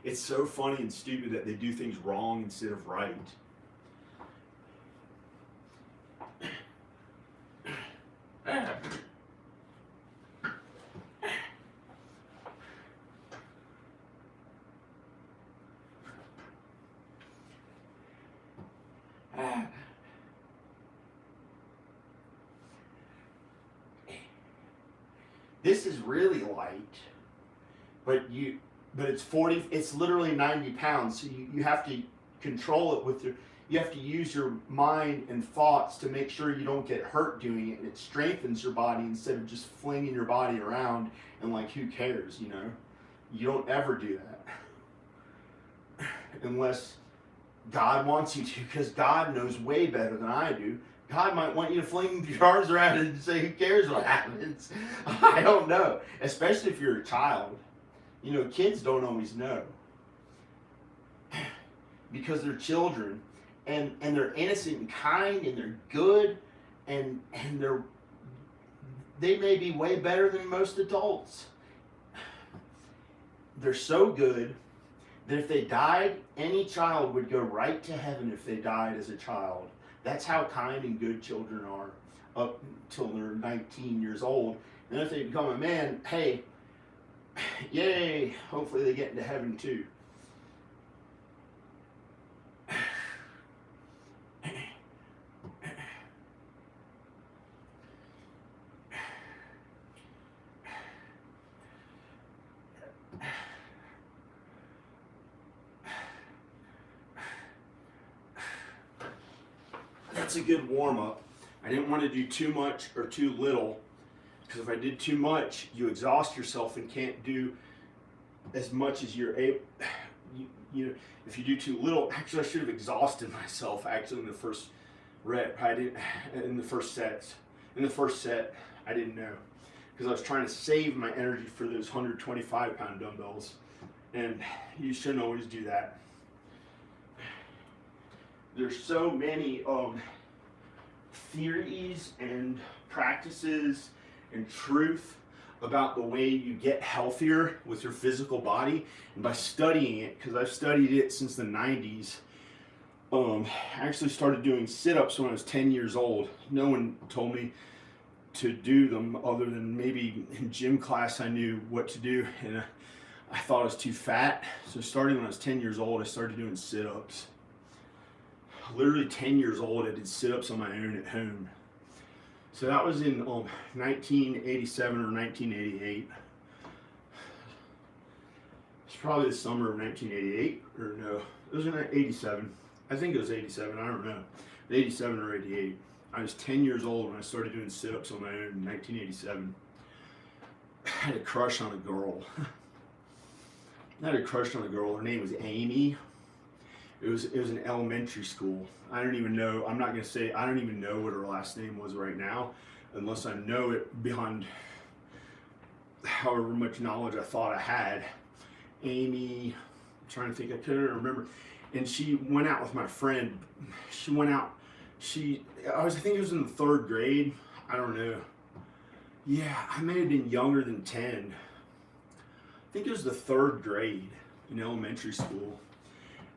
It's so funny and stupid that they do things wrong instead of right. This is really light, but it's 40. It's literally 90 pounds. So you have to control it with you have to use your mind and thoughts to make sure you don't get hurt doing it, and it strengthens your body instead of just flinging your body around and like, who cares, you know? You don't ever do that unless God wants you to, because God knows way better than I do. God might want you to fling your arms around and say, who cares what happens? I don't know. Especially if you're a child. You know, kids don't always know. Because they're children. And they're innocent and kind and they're good. And they may be way better than most adults. They're so good that if they died, any child would go right to heaven if they died as a child. That's how kind and good children are up until they're 19 years old. And if they become a man, hey, yay, hopefully they get into heaven too. That's a good warm-up. I didn't want to do too much or too little because if I did too much, you exhaust yourself and can't do as much as you're able. You know, if you do too little, actually I should have exhausted myself actually in the first rep. I didn't in the first sets. In the first set, I didn't know because I was trying to save my energy for those 125-pound dumbbells, and you shouldn't always do that. There's so many theories and practices and truth about the way you get healthier with your physical body, and by studying it, because I've studied it since the 90s. I actually started doing sit-ups when I was 10 years old. No one told me to do them other than maybe in gym class I knew what to do, and I thought I was too fat. So starting when I was 10 years old, I started doing sit-ups. Literally 10 years old, I did sit-ups on my own at home. So that was in 1987 or 1988. It's probably the summer of 1988, or no, it was in 87. I think it was 87, I don't know. 87 or 88. I was 10 years old when I started doing sit-ups on my own in 1987. I had a crush on a girl. I had a crush on a girl, her name was Amy. It was in elementary school. I don't even know, I'm not gonna say, I don't even know what her last name was right now, unless I know it behind however much knowledge I thought I had. Amy, I'm trying to think, I couldn't remember. And she went out with my friend. She went out, I think it was in the 3rd grade. I don't know. Yeah, I may have been younger than 10. I think it was the 3rd grade in elementary school.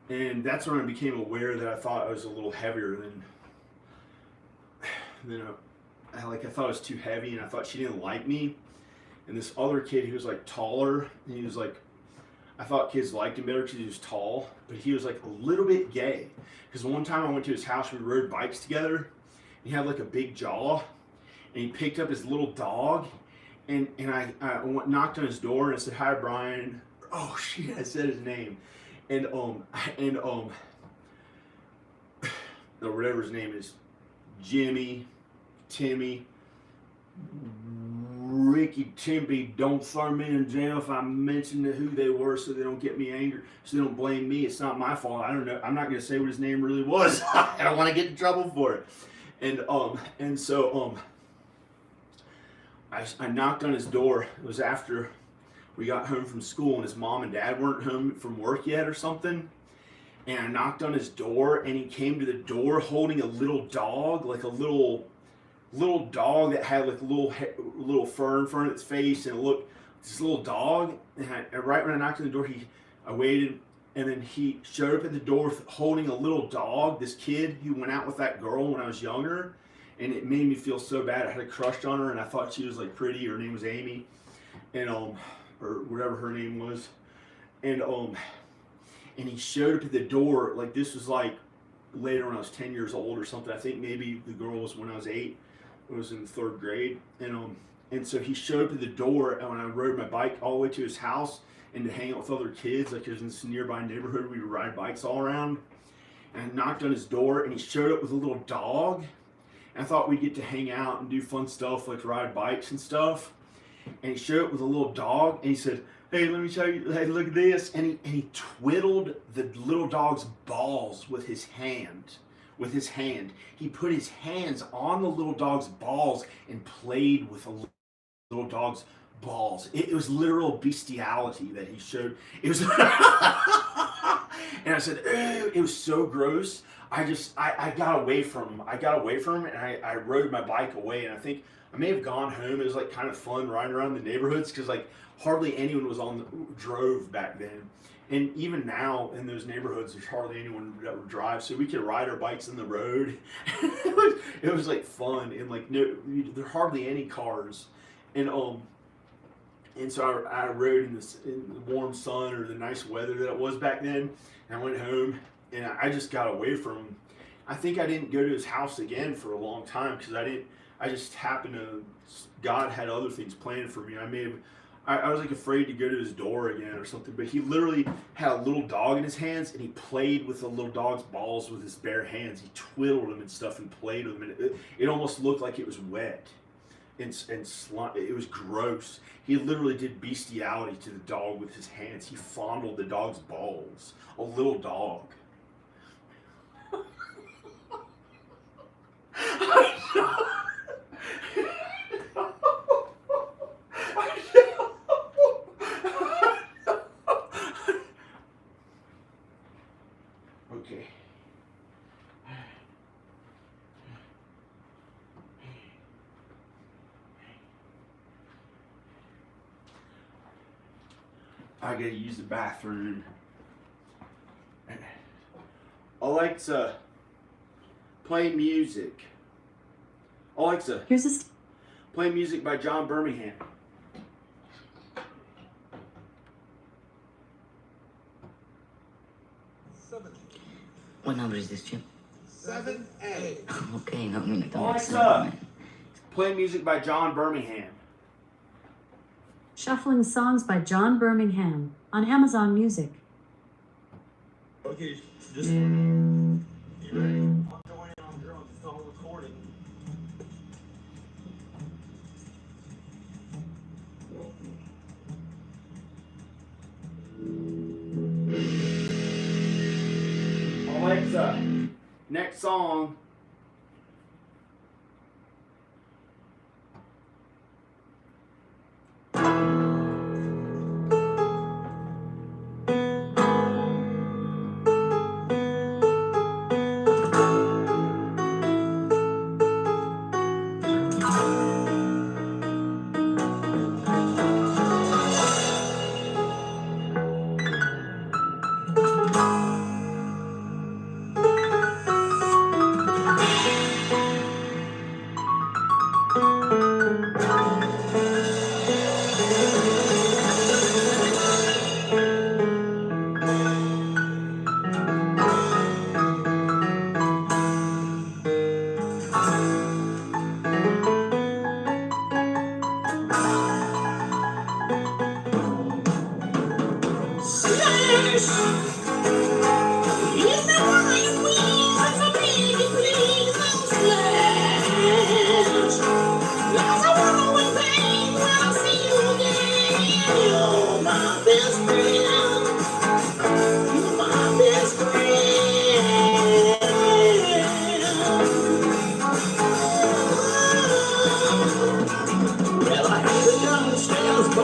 And that's when I became aware that I thought I was a little heavier than I thought I was too heavy, and I thought she didn't like me. And this other kid, he was like taller, and he was like, I thought kids liked him better because he was tall, but he was like a little bit gay. Because one time I went to his house, we rode bikes together, and he had like a big jaw, and he picked up his little dog, and I knocked on his door and I said, "Hi, Brian." Oh shit, I said his name. And or whatever his name is, Jimmy, Timmy, Ricky, Timpy, don't throw me in jail if I mention who they were, so they don't get me angry, so they don't blame me. It's not my fault. I don't know. I'm not gonna say what his name really was. I don't want to get in trouble for it. And so I knocked on his door. It was after we got home from school, and his mom and dad weren't home from work yet or something. And I knocked on his door, and he came to the door holding a little dog, like a little dog that had like a little fur in front of its face, and it looked, this little dog. And right when I knocked on the door, I waited, and then he showed up at the door holding a little dog. This kid, he went out with that girl when I was younger, and it made me feel so bad. I had a crush on her, and I thought she was like pretty. Her name was Amy, and or whatever her name was, and he showed up at the door. Like, this was like later when I was 10 years old or something. I think maybe the girl was when I was 8. It was in the 3rd grade, and so he showed up at the door, and when I rode my bike all the way to his house and to hang out with other kids, like there's this nearby neighborhood we would ride bikes all around, and I knocked on his door, and he showed up with a little dog, and I thought we'd get to hang out and do fun stuff like ride bikes and stuff. And he showed up with a little dog, and he said, "Hey, let me show you, hey, look at this." And he twiddled the little dog's balls with his hand. He put his hands on the little dog's balls and played with the little dog's balls. It was literal bestiality that he showed. It was, and I said, "Ew," it was so gross. I got away from him. And I rode my bike away, and I think I may have gone home. It was like kind of fun riding around the neighborhoods because like hardly anyone was drove back then. And even now in those neighborhoods, there's hardly anyone that would drive, so we could ride our bikes in the road. it was like fun, and like there are hardly any cars, and so I rode in the warm sun or the nice weather that it was back then. And I went home, and I just got away from him. I think I didn't go to his house again for a long time because I just happened to, God had other things planned for me. I was like afraid to go to his door again or something, but he literally had a little dog in his hands, and he played with the little dog's balls with his bare hands. He twiddled them and stuff and played with them, and it almost looked like it was wet. It was gross. He literally did bestiality to the dog with his hands. He fondled the dog's balls. A little dog. Okay. I gotta use the bathroom. Alexa, play music. Alexa, Here's a play music by John Birmingham. What number is this, Jim? 7A. Okay, no, I mean, don't Alexa, play music by John Birmingham. Shuffling songs by John Birmingham on Amazon Music. Okay, just. You ready? I'm going in on drums. It's all recording. Alexa, next song.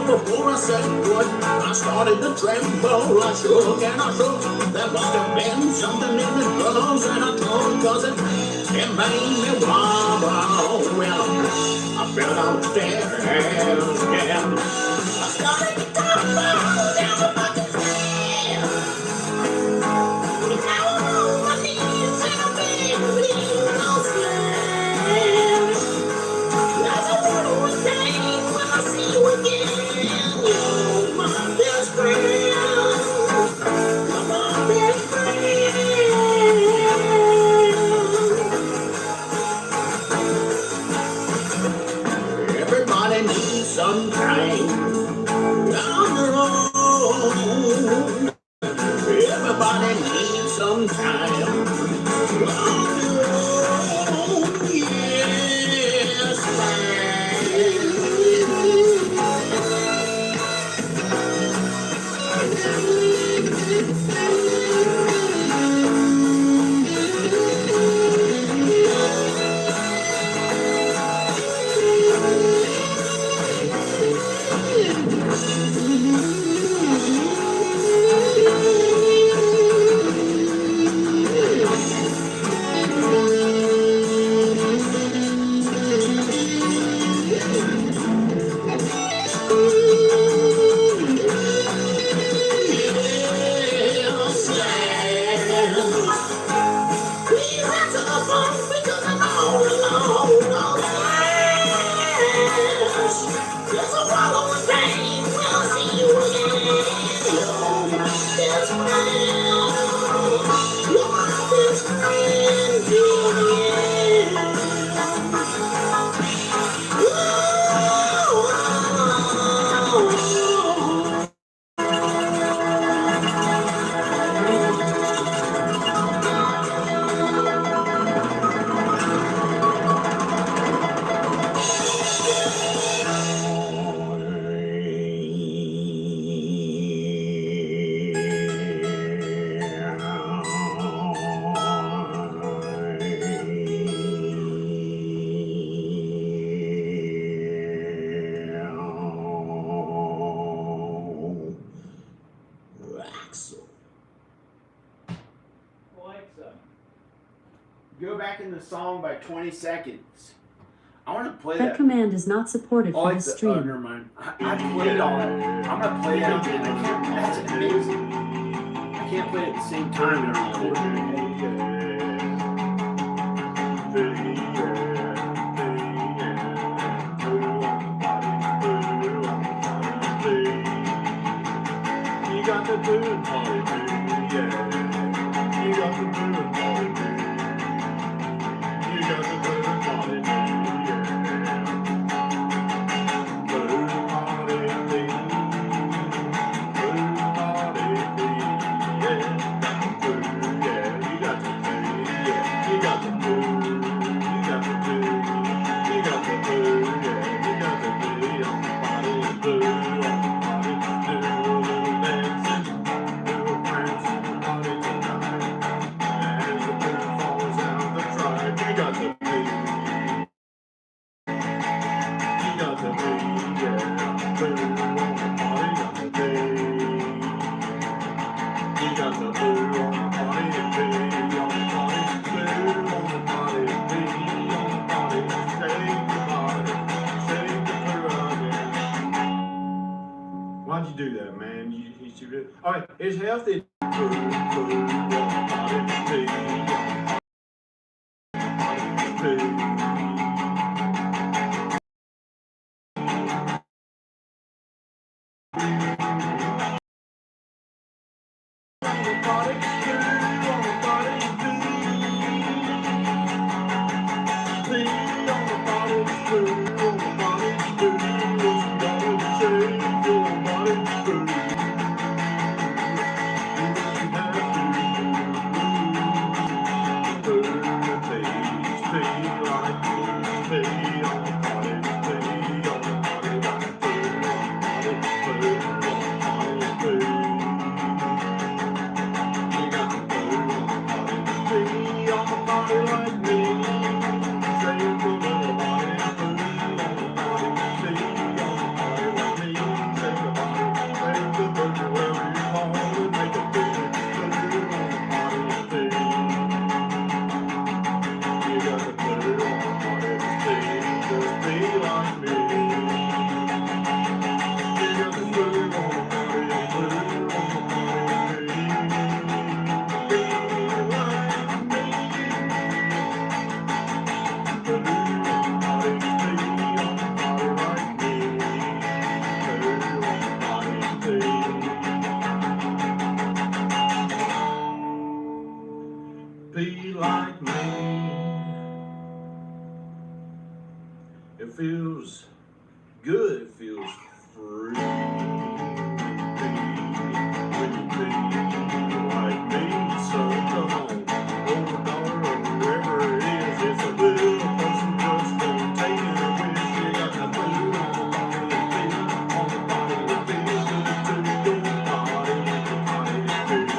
Before I said good, I started to tremble. I shook and I shook. There must have been something in the drums, and I told cause it made me wobble. Well, I fell downstairs and I started to tumble down the fucking stairs. Now I'm on my knees and I'm begging downstairs. There's a world of pain when I see you again. You're my best friend. You're my best friend. Everybody needs some time on their own. Everybody needs some time on their own. Yes, go back in the song by 20 seconds. I want to play That that. command is not supported Oh, for it's this oh, stream. never mind. I played on it. I'm gonna play that again. I can't. That's amazing. I can't play it at the same time and record. You got the boom party, yeah. You got the boom party, you got the boom party, yeah. Boom party, boom party, yeah. Boom, yeah. You got the boom, yeah. You got the boom, you got the boom, you got the boom, yeah. You got the boom on the party, boom on the party, do a little dancing. Why'd you do that, man? You should do. All right, it's healthy. Be like me. It feels good. It feels free. When you be like me, so come on, over dollar or wherever it is. It's a little person just gonna take it or wish you got the food on the body, the feels good to your body, the body is good.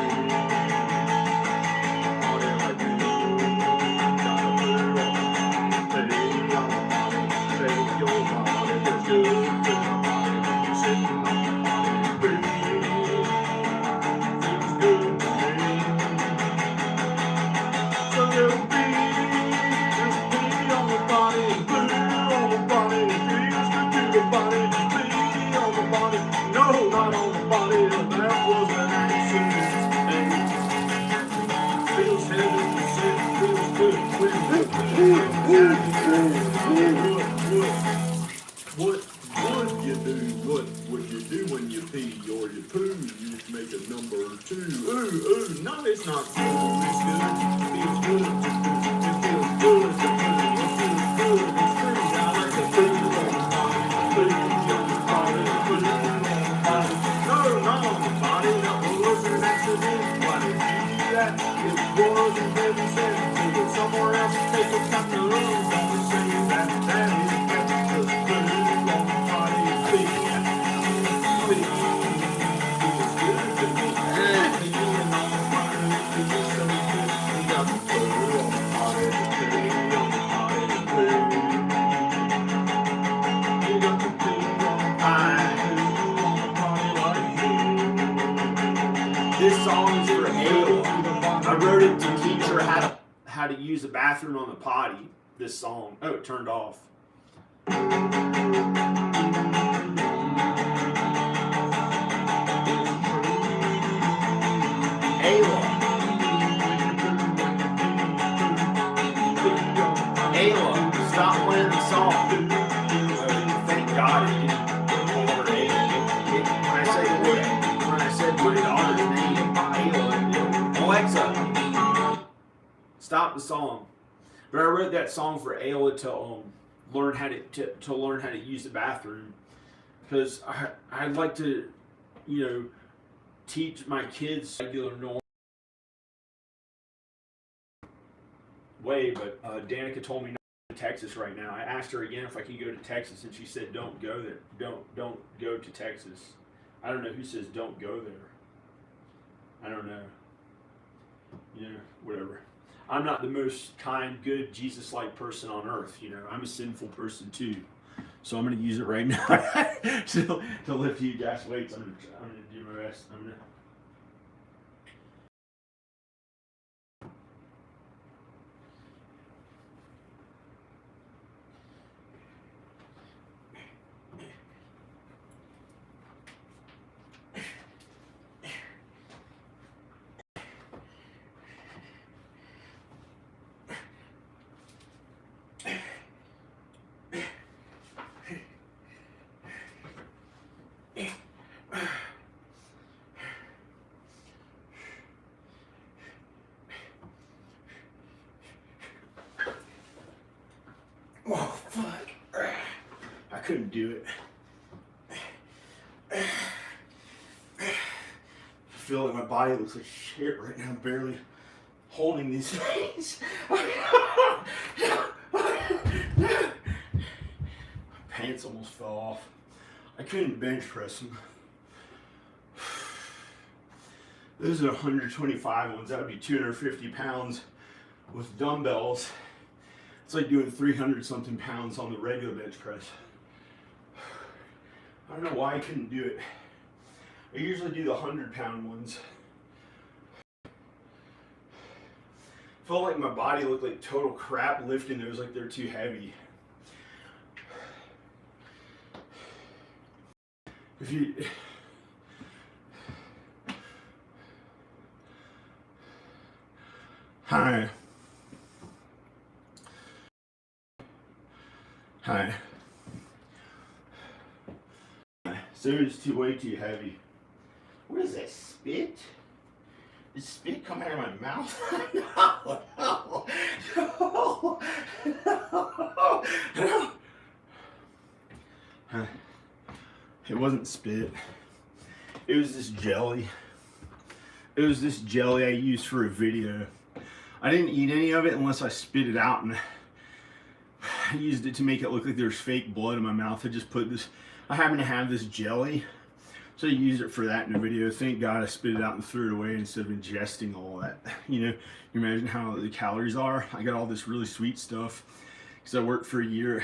No, not on the body, that was an accident. Feels heavy, feels good. What would you do? What would you do when you pee or you poo? You just make a number 2. Ooh, no, it's not cool. It's good. It feels good. It feels good to poo. It feels good. It's free. I like to poo on the body. Poo on the body. Poo on the body. No, not on the body. That was an accident. Why did you do that? It wasn't heaven sent. Take it somewhere else. Take a couple of rooms. Don't say that. That is just poo on the body. Pee. Pee. Feels good to me. Peeing on the body. Feels so good. We got the poo on the body. Pee on the body. Poo. You got the pee on the body. This song is for Ale. I wrote it to teach her how to use the bathroom on the potty. This song. Oh, it turned off. Ayla, stop playing the song. Thank God it didn't call her Ayla. When I said my daughter's name, Ayla, Alexa, stop the song. But I wrote that song for Ayla to learn how to learn how to use the bathroom, because I'd like to, teach my kids regular normal way. But Danica told me not to go to Texas right now. I asked her again if I could go to Texas, and she said don't go there. Don't go to Texas. I don't know who says don't go there. I don't know. Whatever. I'm not the most kind, good, Jesus-like person on earth. I'm a sinful person too. So I'm going to use it right now to lift you guys' weights. I'm going to do my best. Oh, fuck. I couldn't do it. I feel like my body looks like shit right now. I'm barely holding these things. My pants almost fell off. I couldn't bench press them. Those are 125 ones. That would be 250 pounds with dumbbells. It's like doing 300 something pounds on the regular bench press. I don't know why I couldn't do it. I usually do the 100-pound ones. Felt like my body looked like total crap lifting those, like they're too heavy. If you Hi. So it's way too heavy. What is that, spit? Is spit coming out of my mouth? No. It wasn't spit. It was this jelly. It was this jelly I used for a video. I didn't eat any of it unless I spit it out, and I used it to make it look like there's fake blood in my mouth. I just put this, I happen to have this jelly, so I used it for that in the video. Thank God I spit it out and threw it away instead of ingesting all that. You imagine how the calories are. I got all this really sweet stuff because I worked for a year.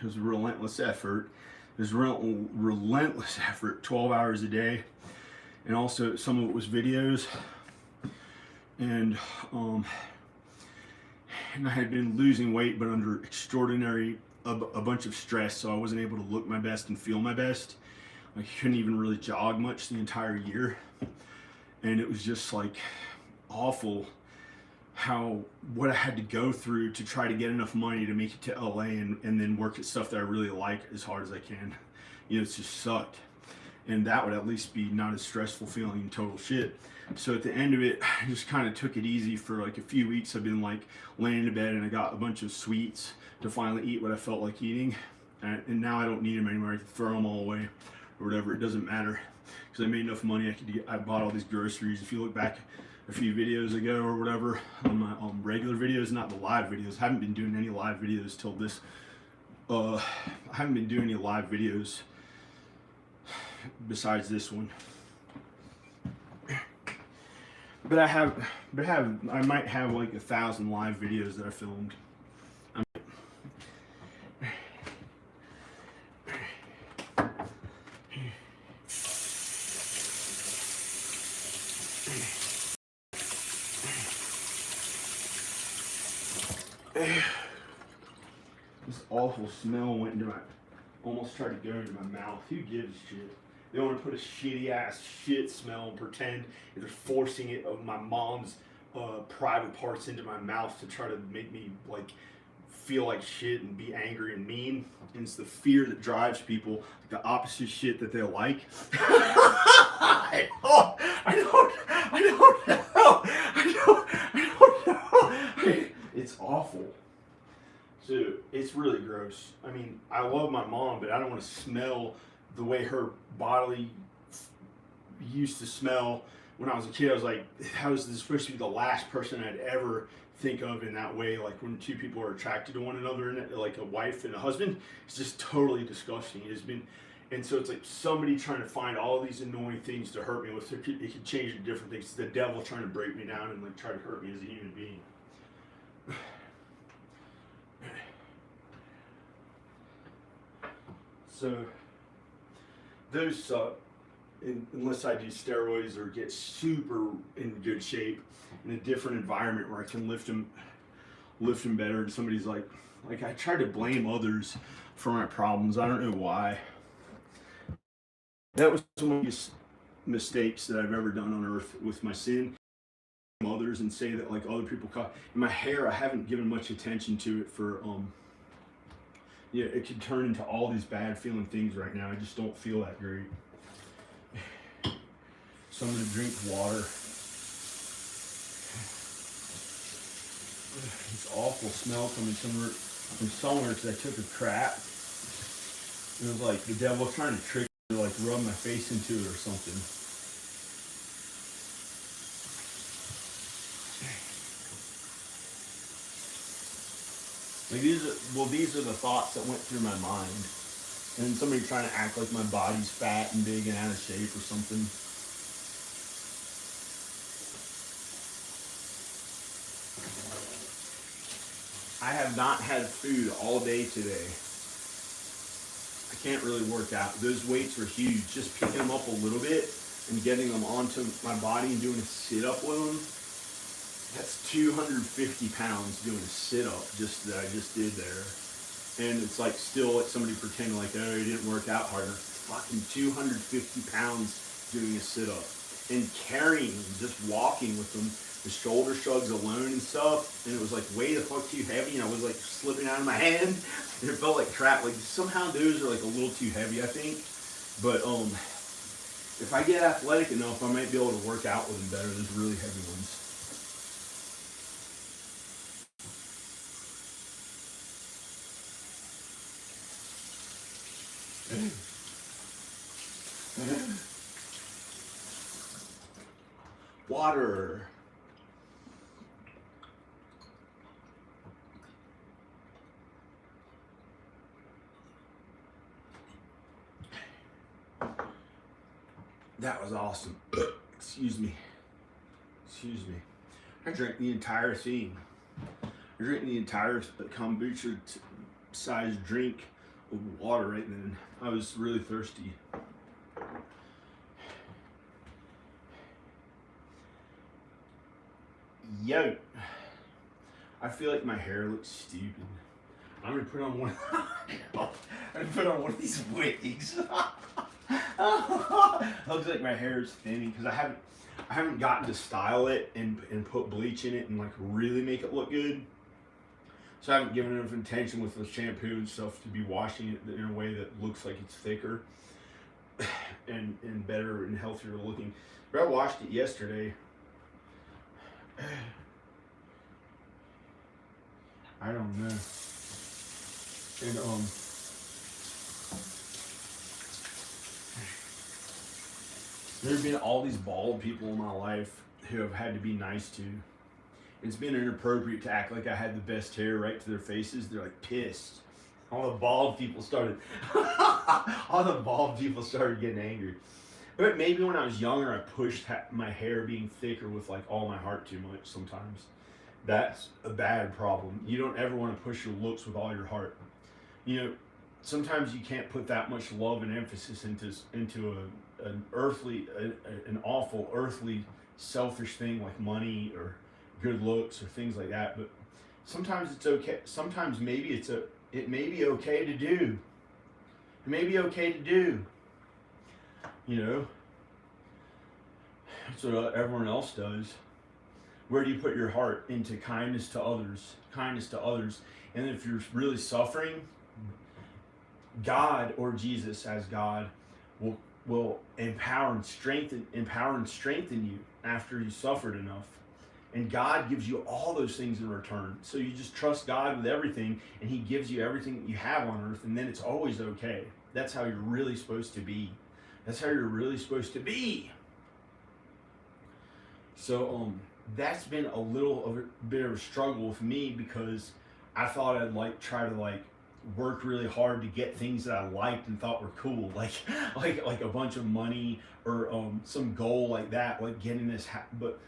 It was a relentless effort. It was relentless effort, 12 hours a day. And also some of it was videos. And I had been losing weight, but under extraordinary, a bunch of stress, so I wasn't able to look my best and feel my best. I couldn't even really jog much the entire year. And it was just like awful what I had to go through to try to get enough money to make it to LA and then work at stuff that I really like as hard as I can. It's just sucked. And that would at least be not as stressful feeling total shit. So at the end of it, I just kind of took it easy for like a few weeks. I've been like laying in bed and I got a bunch of sweets to finally eat what I felt like eating. And now I don't need them anymore. I can throw them all away or whatever. It doesn't matter because I made enough money. I bought all these groceries. If you look back a few videos ago or whatever on my regular videos, not the live videos. I haven't been doing any live videos till this. I haven't been doing any live videos besides this one. But I might have like 1,000 live videos that I filmed. This awful smell went into almost tried to go into my mouth. Who gives a shit? They want to put a shitty ass shit smell and pretend they're forcing it of my mom's private parts into my mouth to try to make me like feel like shit and be angry and mean. And it's the fear that drives people, like the opposite shit that they like. I don't know. It's awful. So it's really gross. I mean, I love my mom, but I don't want to smell the way her body used to smell when I was a kid. I was like, how is this supposed to be the last person I'd ever think of in that way? Like when two people are attracted to one another, and like a wife and a husband, it's just totally disgusting. It has been, and so it's like somebody trying to find all these annoying things to hurt me with. It could change into different things. It's the devil trying to break me down and like try to hurt me as a human being. So those suck unless I do steroids or get super in good shape in a different environment where I can lift them better. And somebody's like I try to blame others for my problems. I don't know why. That was one of the biggest mistakes that I've ever done on earth with my sin. Others and say that like other people caught in my hair. I haven't given much attention to it for yeah, it could turn into all these bad feeling things right now. I just don't feel that great. So I'm gonna drink water. It's awful smell coming from somewhere because I took a crap. It was like the devil trying to trick me to like rub my face into it or something. Like these are the thoughts that went through my mind. And then somebody trying to act like my body's fat and big and out of shape or something. I have not had food all day today. I can't really work out. Those weights are huge. Just picking them up a little bit and getting them onto my body and doing a sit-up with them. That's 250 pounds doing a sit-up that I just did there. And it's like still like somebody pretending like, oh, you didn't work out harder. Fucking 250 pounds doing a sit-up. And carrying them, just walking with them, the shoulder shrugs alone and stuff. And it was like way the fuck too heavy, and I was like slipping out of my hand. And it felt like crap. Like somehow those are like a little too heavy, I think. But if I get athletic enough, I might be able to work out with them better. Those really heavy ones. Water. That was awesome. Excuse me. I drank the entire thing. I drank the entire kombucha sized drink of water right then. I was really thirsty. Yo, I feel like my hair looks stupid. I'm gonna put on one. I'm gonna put on one of these wigs. Looks like my hair is thinning because I haven't gotten to style it and put bleach in it and like really make it look good. So I haven't given enough attention with the shampoo and stuff to be washing it in a way that looks like it's thicker and better and healthier looking. But I washed it yesterday. I don't know. And there have been all these bald people in my life who have had to be nice to. It's been inappropriate to act like I had the best hair right to their faces. They're like pissed. All the bald people started getting angry. But maybe when I was younger, I pushed my hair being thicker with like all my heart too much sometimes. That's a bad problem. You don't ever want to push your looks with all your heart. You know, sometimes you can't put that much love and emphasis into an awful earthly selfish thing like money or good looks or things like that. But sometimes it's okay. Sometimes maybe it may be okay to do. It may be okay to do. You know, that's what everyone else does. Where do you put your heart? Into kindness to others. Kindness to others. And if you're really suffering, God, or Jesus as God, will empower and strengthen you after you suffered enough. And God gives you all those things in return. So you just trust God with everything, and He gives you everything that you have on earth, and then it's always okay. That's how you're really supposed to be. That's how you're really supposed to be. So that's been a bit of a struggle with me, because I thought I'd try to work really hard to get things that I liked and thought were cool, like a bunch of money or some goal like that, like getting this. But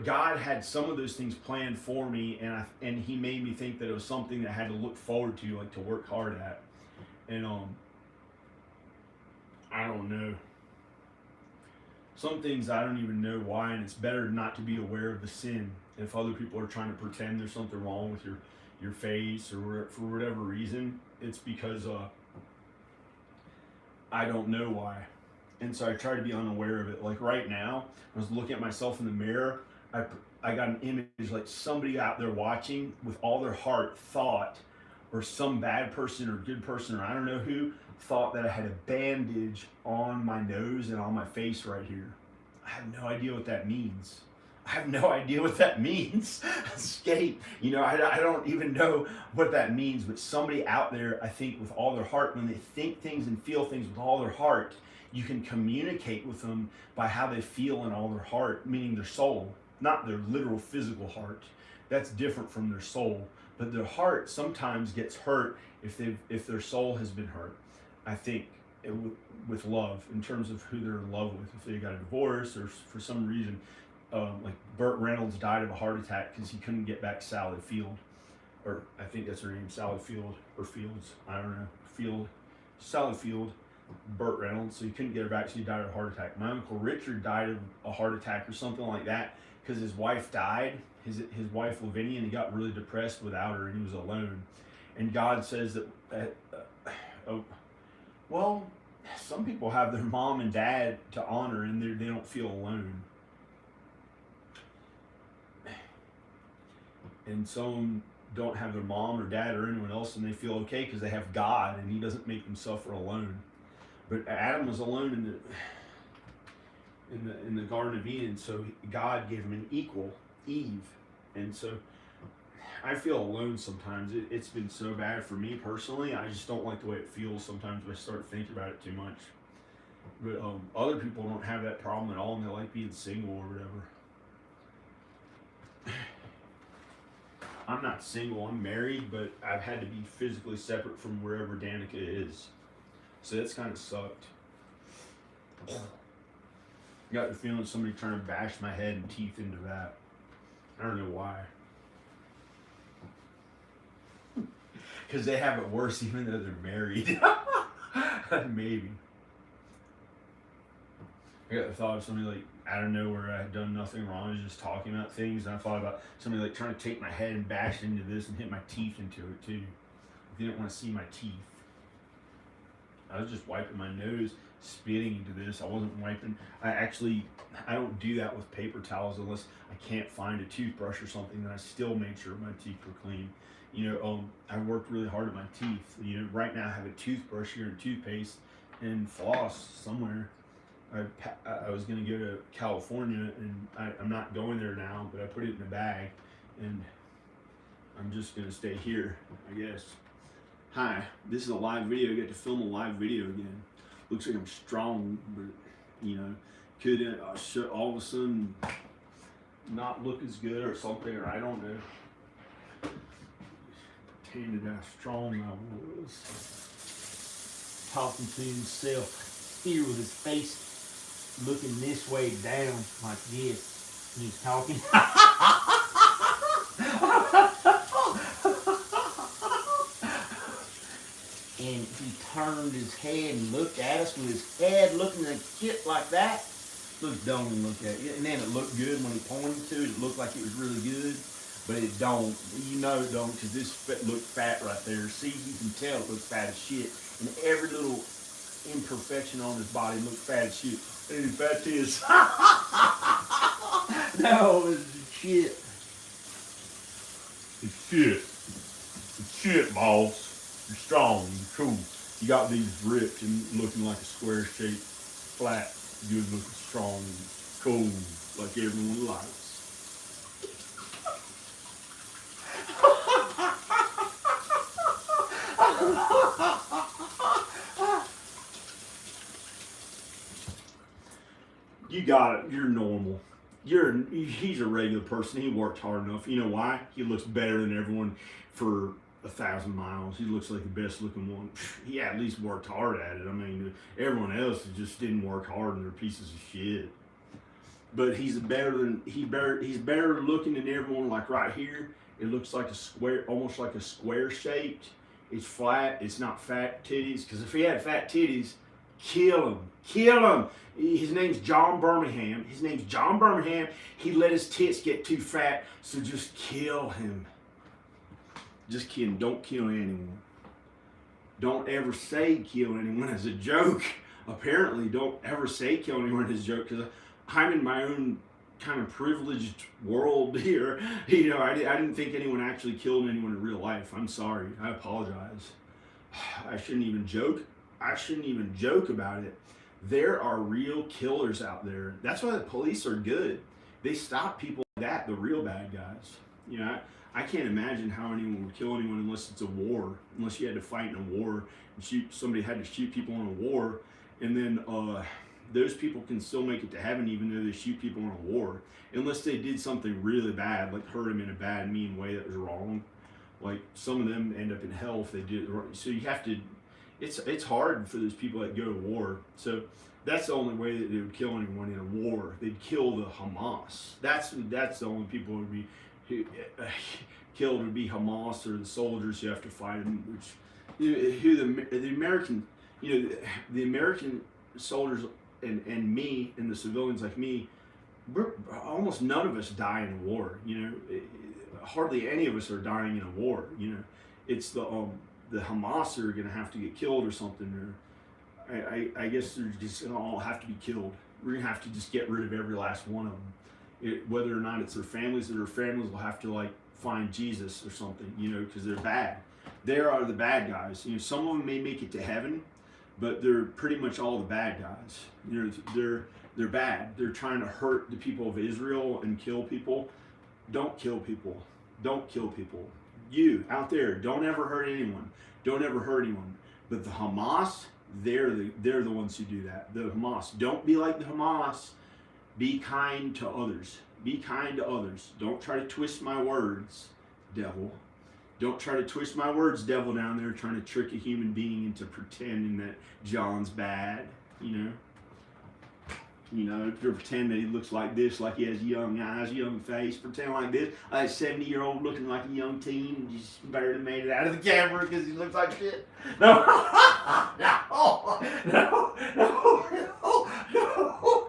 God had some of those things planned for me, and He made me think that it was something that I had to look forward to, like to work hard at. And I don't know. Some things I don't even know why, and it's better not to be aware of the sin. If other people are trying to pretend there's something wrong with your face, or for whatever reason, it's because I don't know why. And so I try to be unaware of it. Like right now, I was looking at myself in the mirror. I got an image like somebody out there watching with all their heart thought, or some bad person or good person, or I don't know who, thought that I had a bandage on my nose and on my face right here. I have no idea what that means. I have no idea what that means. Escape. You know, I don't even know what that means, but somebody out there, I think, with all their heart, when they think things and feel things with all their heart, you can communicate with them by how they feel in all their heart, meaning their soul, not their literal physical heart. That's different from their soul. But their heart sometimes gets hurt if their soul has been hurt. I think with love, in terms of who they're in love with. If they got a divorce, or for some reason, like Burt Reynolds died of a heart attack because he couldn't get back Sally Field, or I think that's her name, Sally Field, or Fields, I don't know, Sally Field, Burt Reynolds. So he couldn't get her back, so he died of a heart attack. My Uncle Richard died of a heart attack or something like that because his wife died, his wife Lavinia, and he got really depressed without her, and he was alone. And God says that, well, some people have their mom and dad to honor, and they don't feel alone. And some don't have their mom or dad or anyone else, and they feel okay because they have God, and He doesn't make them suffer alone. But Adam was alone in the Garden of Eden, so God gave him an equal, Eve. And so I feel alone sometimes. It's been so bad for me personally. I just don't like the way it feels sometimes when I start thinking about it too much. But other people don't have that problem at all, and they like being single or whatever. I'm not single, I'm married, but I've had to be physically separate from wherever Danica is. So that's kind of sucked. Got the feeling somebody trying to bash my head and teeth into that. I don't know why. Because they have it worse even though they're married. Maybe. I got the thought of somebody like, I don't know, where I had done nothing wrong, I was just talking about things, and I thought about somebody like trying to take my head and bash into this and hit my teeth into it too. I didn't want to see my teeth. I was just wiping my nose, spitting into this. I wasn't wiping. I don't do that with paper towels unless I can't find a toothbrush or something. Then I still made sure my teeth were clean. You know, I worked really hard at my teeth. You know, right now I have a toothbrush here and toothpaste and floss somewhere. I was going to go to California, and I'm not going there now, but I put it in a bag, and I'm just going to stay here, I guess. Hi, this is a live video. I get to film a live video again. Looks like I'm strong, but, you know, could all of a sudden not look as good or something, or I don't know. Pretended how strong I was. Talking to himself here with his face looking this way down like this. He's talking. And he turned his head and looked at us with his head looking at shit like that. Looked dumb to look at. And then it looked good when he pointed to it. It looked like it was really good. but it don't. You know it don't, because this look fat right there. See, you can tell it looks fat as shit, and every little imperfection on his body looks fat as shit. Hey, fat tits. No, it's shit. It's shit. It's shit, boss. You're strong. You're cool. You got these ripped and looking like a square shaped, flat, good looking, strong, cool, like everyone likes. You got it. You're normal. He's a regular person. He worked hard enough. You know why? He looks better than everyone for 1,000 miles. He looks like the best looking one. He at least worked hard at it. I mean, everyone else just didn't work hard and they're pieces of shit. But he's better looking than everyone. Like right here, it looks like a square, almost like a square shaped. It's flat. It's not fat titties. Because if he had fat titties, kill him. Kill him. His name's John Birmingham. His name's John Birmingham. He let his tits get too fat, so just kill him. Just kidding. Don't kill anyone. Don't ever say kill anyone as a joke. Apparently, don't ever say kill anyone as a joke, because I'm in my own kind of privileged world here. You know, I didn't think anyone actually killed anyone in real life. I'm sorry. I apologize. I shouldn't even joke. I shouldn't even joke about it. There are real killers out there. That's why the police are good. They stop people like that, the real bad guys. You know, I can't imagine how anyone would kill anyone unless it's a war, unless you had to fight in a war and somebody had to shoot people in a war, and then those people can still make it to heaven even though they shoot people in a war, unless they did something really bad, like hurt them in a bad, mean way that was wrong. Like some of them end up in hell if they did it wrong. So you have to. It's hard for those people that go to war. So that's the only way that they would kill anyone in a war. They'd kill the Hamas. That's the only people who would be killed would be Hamas or the soldiers who have to fight them. The American, you know, the American soldiers and me and the civilians like me, almost none of us die in a war. You know, hardly any of us are dying in a war. You know, it's the Hamas are going to have to get killed or something, or I guess they're just going to all have to be killed. We're going to have to just get rid of every last one of them. Whether or not it's their families will have to like find Jesus or something, you know, because they're bad. They are the bad guys. You know, some of them may make it to heaven, but they're pretty much all the bad guys. You know, they're bad. They're trying to hurt the people of Israel and kill people. Don't kill people. Don't kill people. You out there, don't ever hurt anyone. Don't ever hurt anyone. But the Hamas, they're the ones who do that. The Hamas. Don't be like the Hamas. Be kind to others. Be kind to others. Don't try to twist my words, devil. Don't try to twist my words, devil, down there trying to trick a human being into pretending that John's bad, you know. You know, to pretend that he looks like this, like he has young eyes, young face, pretend like this. A 70-year-old looking like a young teen, just barely made it out of the camera because he looks like shit. No, no, no, no, no.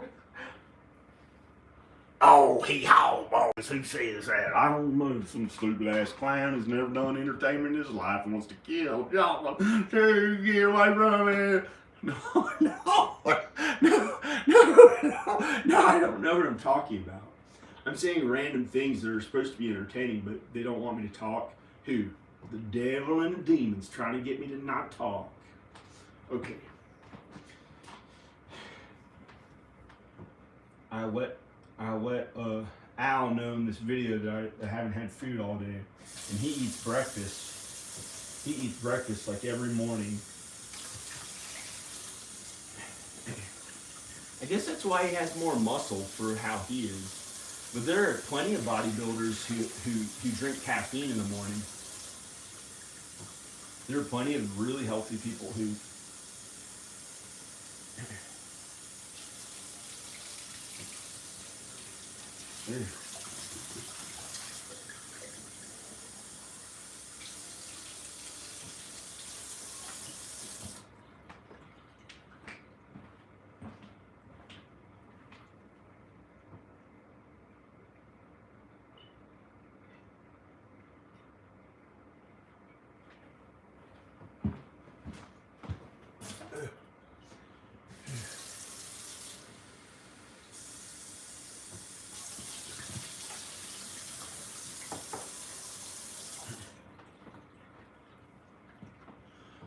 Oh, hee-haw, boys, who says that? I don't know, some stupid-ass clown who's never done entertainment in his life and wants to kill John. Get away from me. No, I don't know what I'm talking about. I'm saying random things that are supposed to be entertaining, but they don't want me to talk. Who? The devil and the demons trying to get me to not talk. Okay. I let Al know in this video that I haven't had food all day, and he eats breakfast. He eats breakfast like every morning. I guess that's why he has more muscle for how he is. But there are plenty of bodybuilders who drink caffeine in the morning. There are plenty of really healthy people who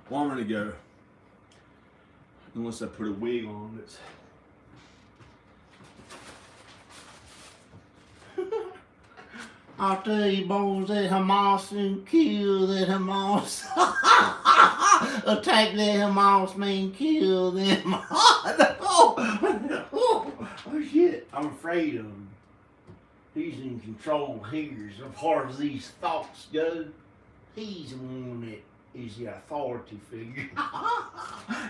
Well, I'm gonna go. Unless I put a wig on, it's. I'll tell you, boys, that Hamas and kill that Hamas. Attack that Hamas, man, kill them. Oh shit, I'm afraid of him. He's in control here. As far as these thoughts go, he's the one that is the authority figure.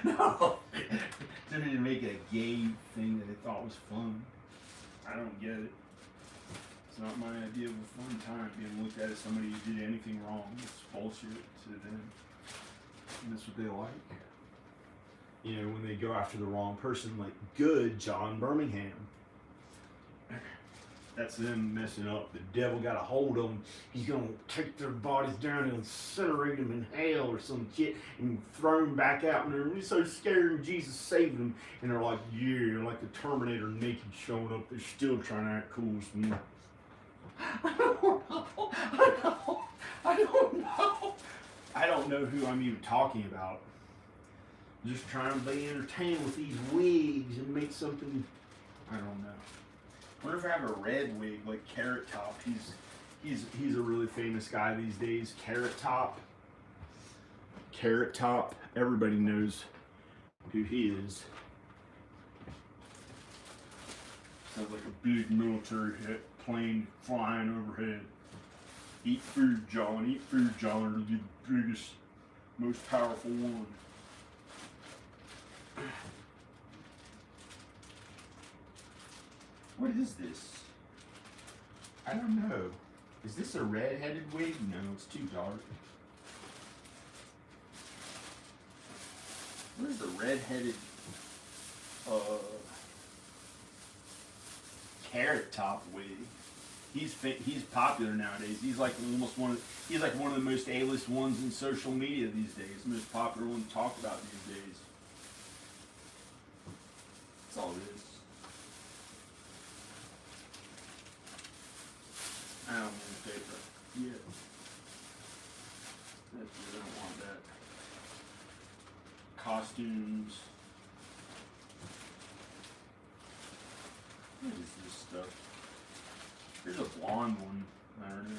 No, didn't make it a gay thing that they thought was fun. I don't get it. It's not my idea of a fun time being looked at as somebody who did anything wrong. It's bullshit to them. And that's what they like. You know, when they go after the wrong person, like good John Birmingham. That's them messing up. The devil got a hold of them. He's gonna take their bodies down and incinerate them in hell or some shit and throw them back out. And they're so scared, and Jesus saved them. And they're like, yeah, like the Terminator naked showing up. They're still trying to act cool as me. I don't know who I'm even talking about. I'm just trying to be entertained with these wigs and make something. I don't know. I wonder if I have a red wig like Carrot Top. He's a really famous guy these days. Carrot Top. Carrot Top. Everybody knows who he is. Sounds like a big military plane flying overhead. Eat food, John. Eat food, John. You're the biggest, most powerful one. What is this? I don't know. Is this a red-headed wig? No, it's too dark. What is the red-headed Carrot Top wig? He's popular nowadays. He's like he's like one of the most A-list ones in social media these days. The most popular one talked about these days. That's all it is. I don't want paper. Yeah. That's it. I don't want that. Costumes. What is this stuff? There's a blonde one. I don't know.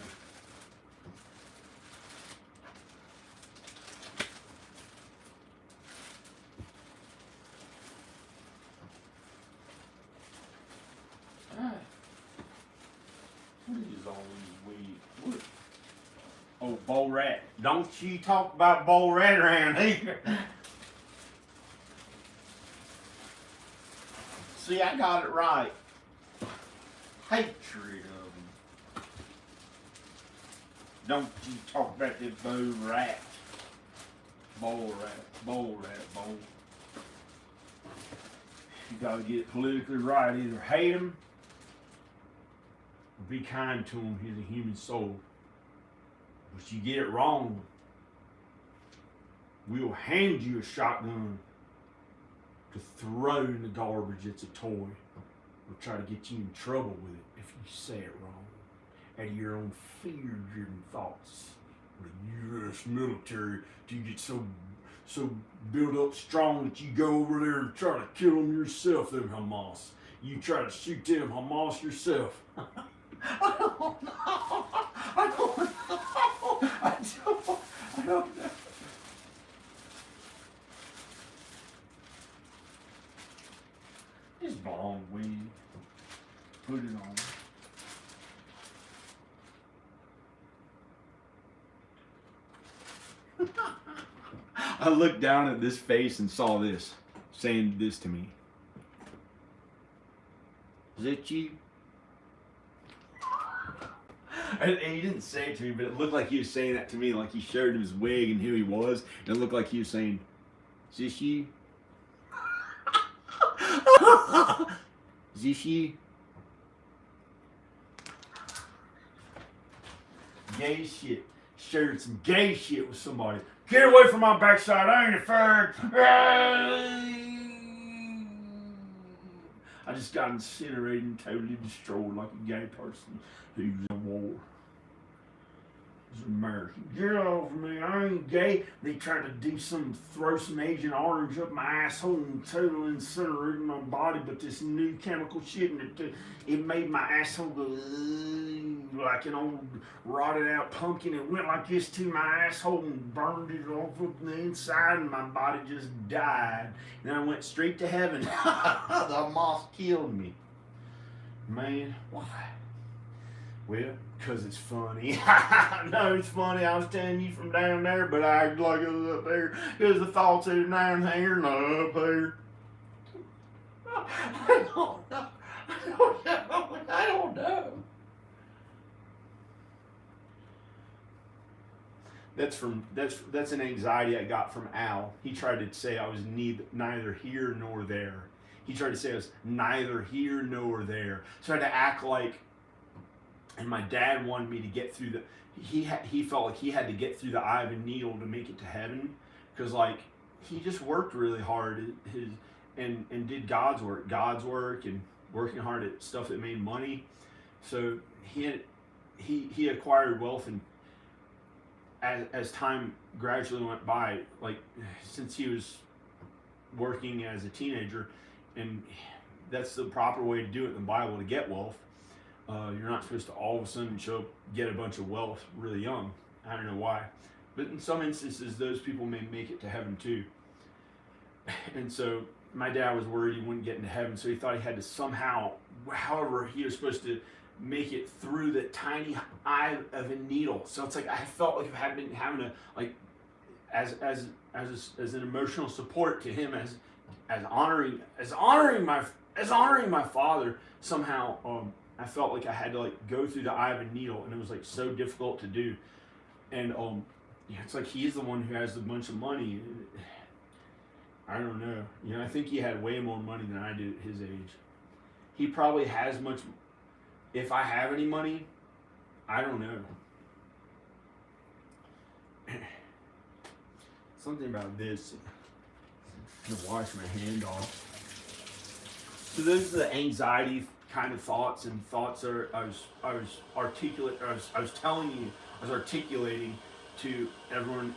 What is all these weeds? What? Oh, Bull Rat. Don't you talk about Bull Rat around here. See, I got it right. Hatred of them. Don't you talk about this Bull Rat. Bull Rat, Bull Rat, Bull. You gotta get politically right. Either hate him or be kind to him. He's a human soul. But you get it wrong, we'll hand you a shotgun to throw in the garbage. It's a toy. We'll try to get you in trouble with it if you say it wrong. Out of your own fear-driven thoughts. The U.S. military, do you get so built up strong that you go over there and try to kill them yourself, them Hamas. You try to shoot them Hamas yourself. I don't know. I don't know. This blonde wig. Put it on. I looked down at this face and saw this, saying this to me. Is it you? And he didn't say it to me, but it looked like he was saying that to me, like he showed him his wig and who he was, and it looked like he was saying, is this you? Is this you? Gay shit. Shared some gay shit with somebody. Get away from my backside, I ain't a fag. I just got incinerated and totally destroyed like a gay person who's in war. It's American. Get off me. I ain't gay. They tried to throw some Agent Orange up my asshole and totally incinerated my body, but this new chemical shit, and it made my asshole go like an old rotted out pumpkin. It went like this to my asshole and burned it off from the inside, and my body just died. And I went straight to heaven. The moth killed me. Man, why? Well, because it's funny. No, it's funny. I was telling you from down there, but I acted like it was up there. Because the thoughts are down here, not up here. I don't know. I don't know. That's an anxiety I got from Al. He tried to say I was neither here nor there. He tried to say I was neither here nor there. So I had to act like. And my dad wanted me to get through he felt like he had to get through the eye of a needle to make it to heaven, because like he just worked really hard and did God's work and working hard at stuff that made money. So he acquired wealth, and as time gradually went by, like since he was working as a teenager, and that's the proper way to do it in the Bible to get wealth. You're not supposed to all of a sudden get a bunch of wealth really young. I don't know why. But in some instances, those people may make it to heaven too. And so my dad was worried he wouldn't get into heaven, so he thought he had to somehow, however he was supposed to make it through the tiny eye of a needle. So it's like I felt like I had been having a, like, as an emotional support to him, as honoring my father. Somehow I felt like I had to like go through the eye of a needle, and it was like so difficult to do. And it's like he's the one who has a bunch of money. I don't know. I think he had way more money than I did at his age. He probably has much. If I have any money, I don't know. Something about this. I'm gonna wash my hand off. So those are the anxiety kind of thoughts, and thoughts are I was articulating to everyone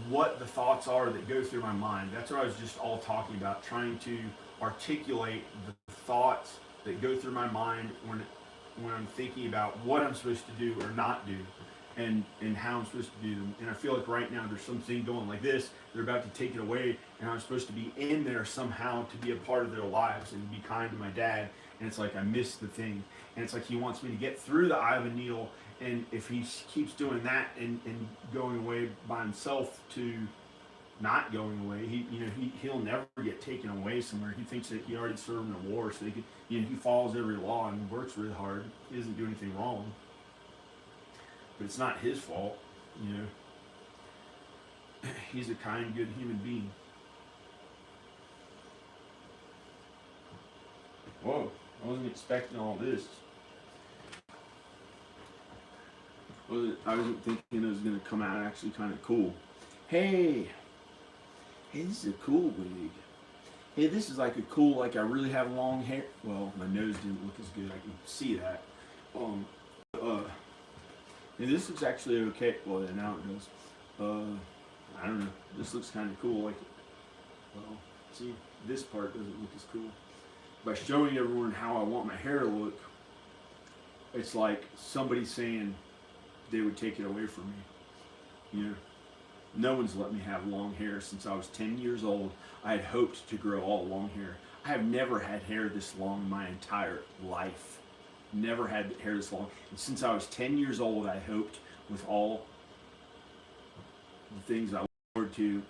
what the thoughts are that go through my mind. That's what I was just all talking about, trying to articulate the thoughts that go through my mind when I'm thinking about what I'm supposed to do or not do, and how I'm supposed to do them. And I feel like right now there's something going like this. They're about to take it away, and I'm supposed to be in there somehow to be a part of their lives and be kind to my dad. And it's like I missed the thing. And it's like he wants me to get through the eye of a needle. And if he keeps doing that and going away by himself to not going away, he'll never get taken away somewhere. He thinks that he already served in a war, so he follows every law and works really hard. He doesn't do anything wrong. But it's not his fault, He's a kind, good human being. Whoa, I wasn't expecting all this. I wasn't thinking it was going to come out actually kind of cool. Hey, this is a cool wig. Hey, this is like a cool, like I really have long hair. Well, my nose didn't look as good. I can see that. And this looks actually okay. Well, yeah, now it does. I don't know. This looks kind of cool. Like, well, see, this part doesn't look as cool. By showing everyone how I want my hair to look, it's like somebody saying they would take it away from me. No one's let me have long hair since I was 10 years old. I had hoped to grow all long hair. I have never had hair this long my entire life. Never had hair this long. And since I was 10 years old, I hoped with all the things I look forward to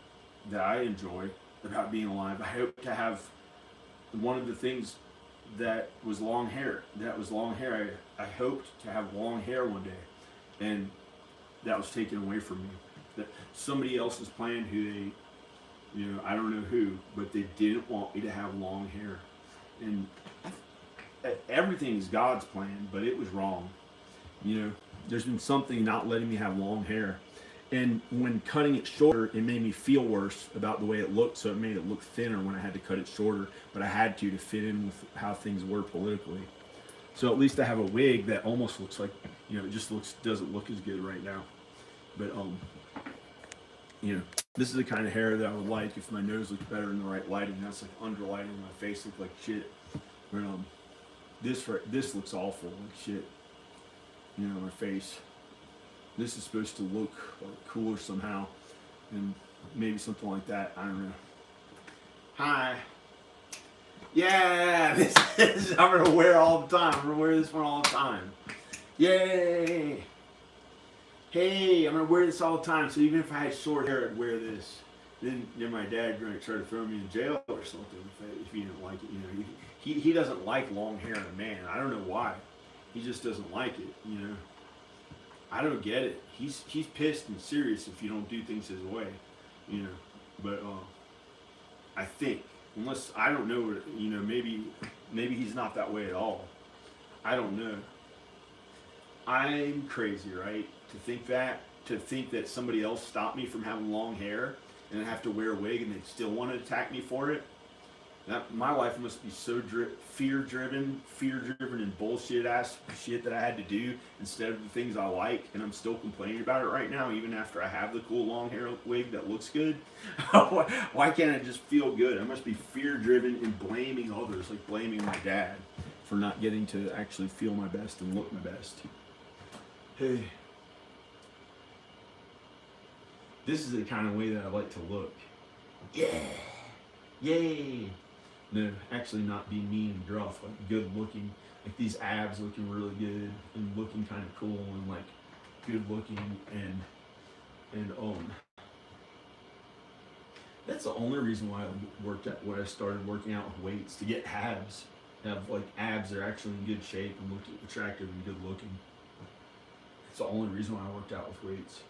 that I enjoy about being alive, I hope to have one of the things that was long hair. I hoped to have long hair one day, and that was taken away from me. That somebody else's plan, who I don't know who, but they didn't want me to have long hair. And everything is God's plan, but it was wrong. There's been something not letting me have long hair. And when cutting it shorter, it made me feel worse about the way it looked, so it made it look thinner when I had to cut it shorter. But I had to fit in with how things were politically. So at least I have a wig that almost looks like, you know, it just doesn't look as good right now. But you know, this is the kind of hair that I would like if my nose looked better in the right lighting. That's like underlighting, my face looked like shit. But this looks awful, like shit. You know, my face. This is supposed to look like cooler somehow, and maybe something like that. I don't know. Hi. Yeah, this is I'm gonna wear all the time. I'm gonna wear this one all the time. Yay! Hey, I'm gonna wear this all the time. So even if I had short hair, I'd wear this. Then my dad gonna try to throw me in jail or something if he didn't like it. You know, he doesn't like long hair in a man. I don't know why. He just doesn't like it. You know, I don't get it. He's pissed and serious if you don't do things his way. You know, but I think. Unless, I don't know, you know, maybe he's not that way at all. I don't know. I'm crazy, right? To think that somebody else stopped me from having long hair and I have to wear a wig and they still want to attack me for it. My life must be so fear-driven and bullshit-ass shit that I had to do instead of the things I like, and I'm still complaining about it right now, even after I have the cool long hair wig that looks good. Why can't I just feel good? I must be fear-driven and blaming others, like blaming my dad for not getting to actually feel my best and look my best. Hey. This is the kind of way that I like to look. Yeah. Yay. No, actually not being mean and gruff, like good looking, like these abs looking really good and looking kind of cool and like good looking and that's the only reason why I started working out with weights, to get abs, have like abs that are actually in good shape and look attractive and good looking. It's the only reason why I worked out with weights.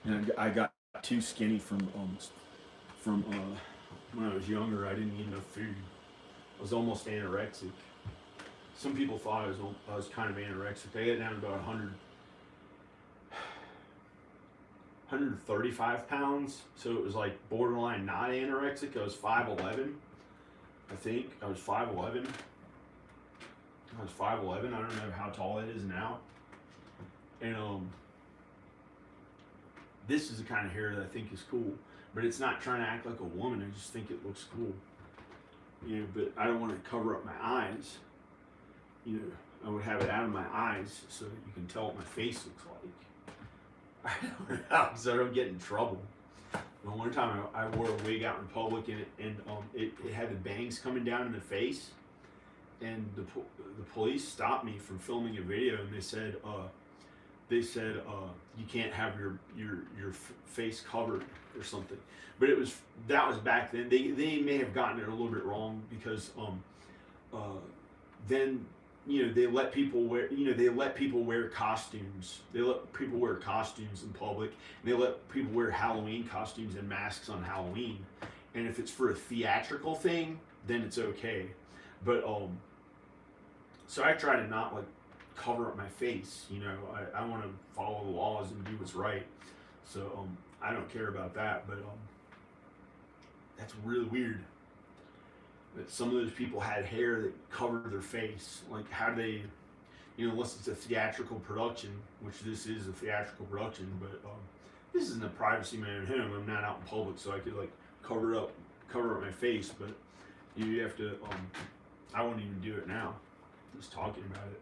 And I got too skinny from when I was younger. I didn't eat enough food. I was almost anorexic. Some people thought I was kind of anorexic. I got down to about 135 pounds. So it was like borderline not anorexic. I was 5'11". I think I was 5'11". I was 5'11". I don't know how tall it is now. And this is the kind of hair that I think is cool. But it's not trying to act like a woman. I just think it looks cool. You know, but I don't want to cover up my eyes. You know, I would have it out of my eyes so that you can tell what my face looks like. I don't know, so I don't get in trouble. And one time I wore a wig out in public and it had the bangs coming down in the face. And the police stopped me from filming a video and they said you can't have your face covered or something. But that was back then. They may have gotten it a little bit wrong because then, you know, they let people wear costumes. They let people wear costumes in public. And they let people wear Halloween costumes and masks on Halloween. And if it's for a theatrical thing, then it's okay. But so I try to not like cover up my face, you know. I want to follow the laws and do what's right. So I don't care about that, but that's really weird that some of those people had hair that covered their face. Like, how do they, you know, unless it's a theatrical production, which this is a theatrical production, but this is in the privacy of my own home. I'm not out in public, so I could like cover up my face, but you have to I won't even do it now, just talking about it.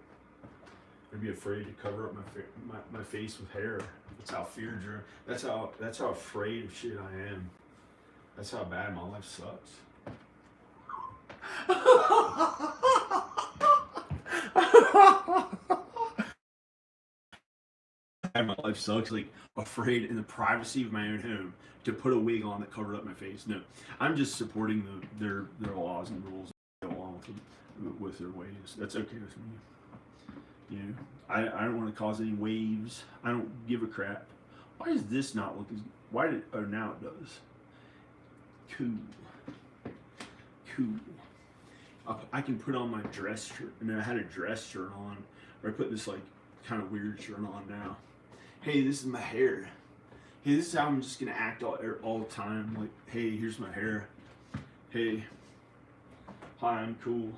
I'd be afraid to cover up my face with hair. That's how fear-driven. That's how afraid of shit I am. That's how bad my life sucks. My life sucks. Like, afraid in the privacy of my own home to put a wig on that covered up my face. No, I'm just supporting their laws and rules along with their ways. That's okay with me. You know, I don't want to cause any waves. I don't give a crap. Why does this not look as? Oh, now it does. Cool. I can put on my dress shirt, and I had a dress shirt on, or I put this like kind of weird shirt on now. Hey, this is my hair. Hey, this is how I'm just gonna act all the time. Like, hey, here's my hair. Hey, hi, I'm cool.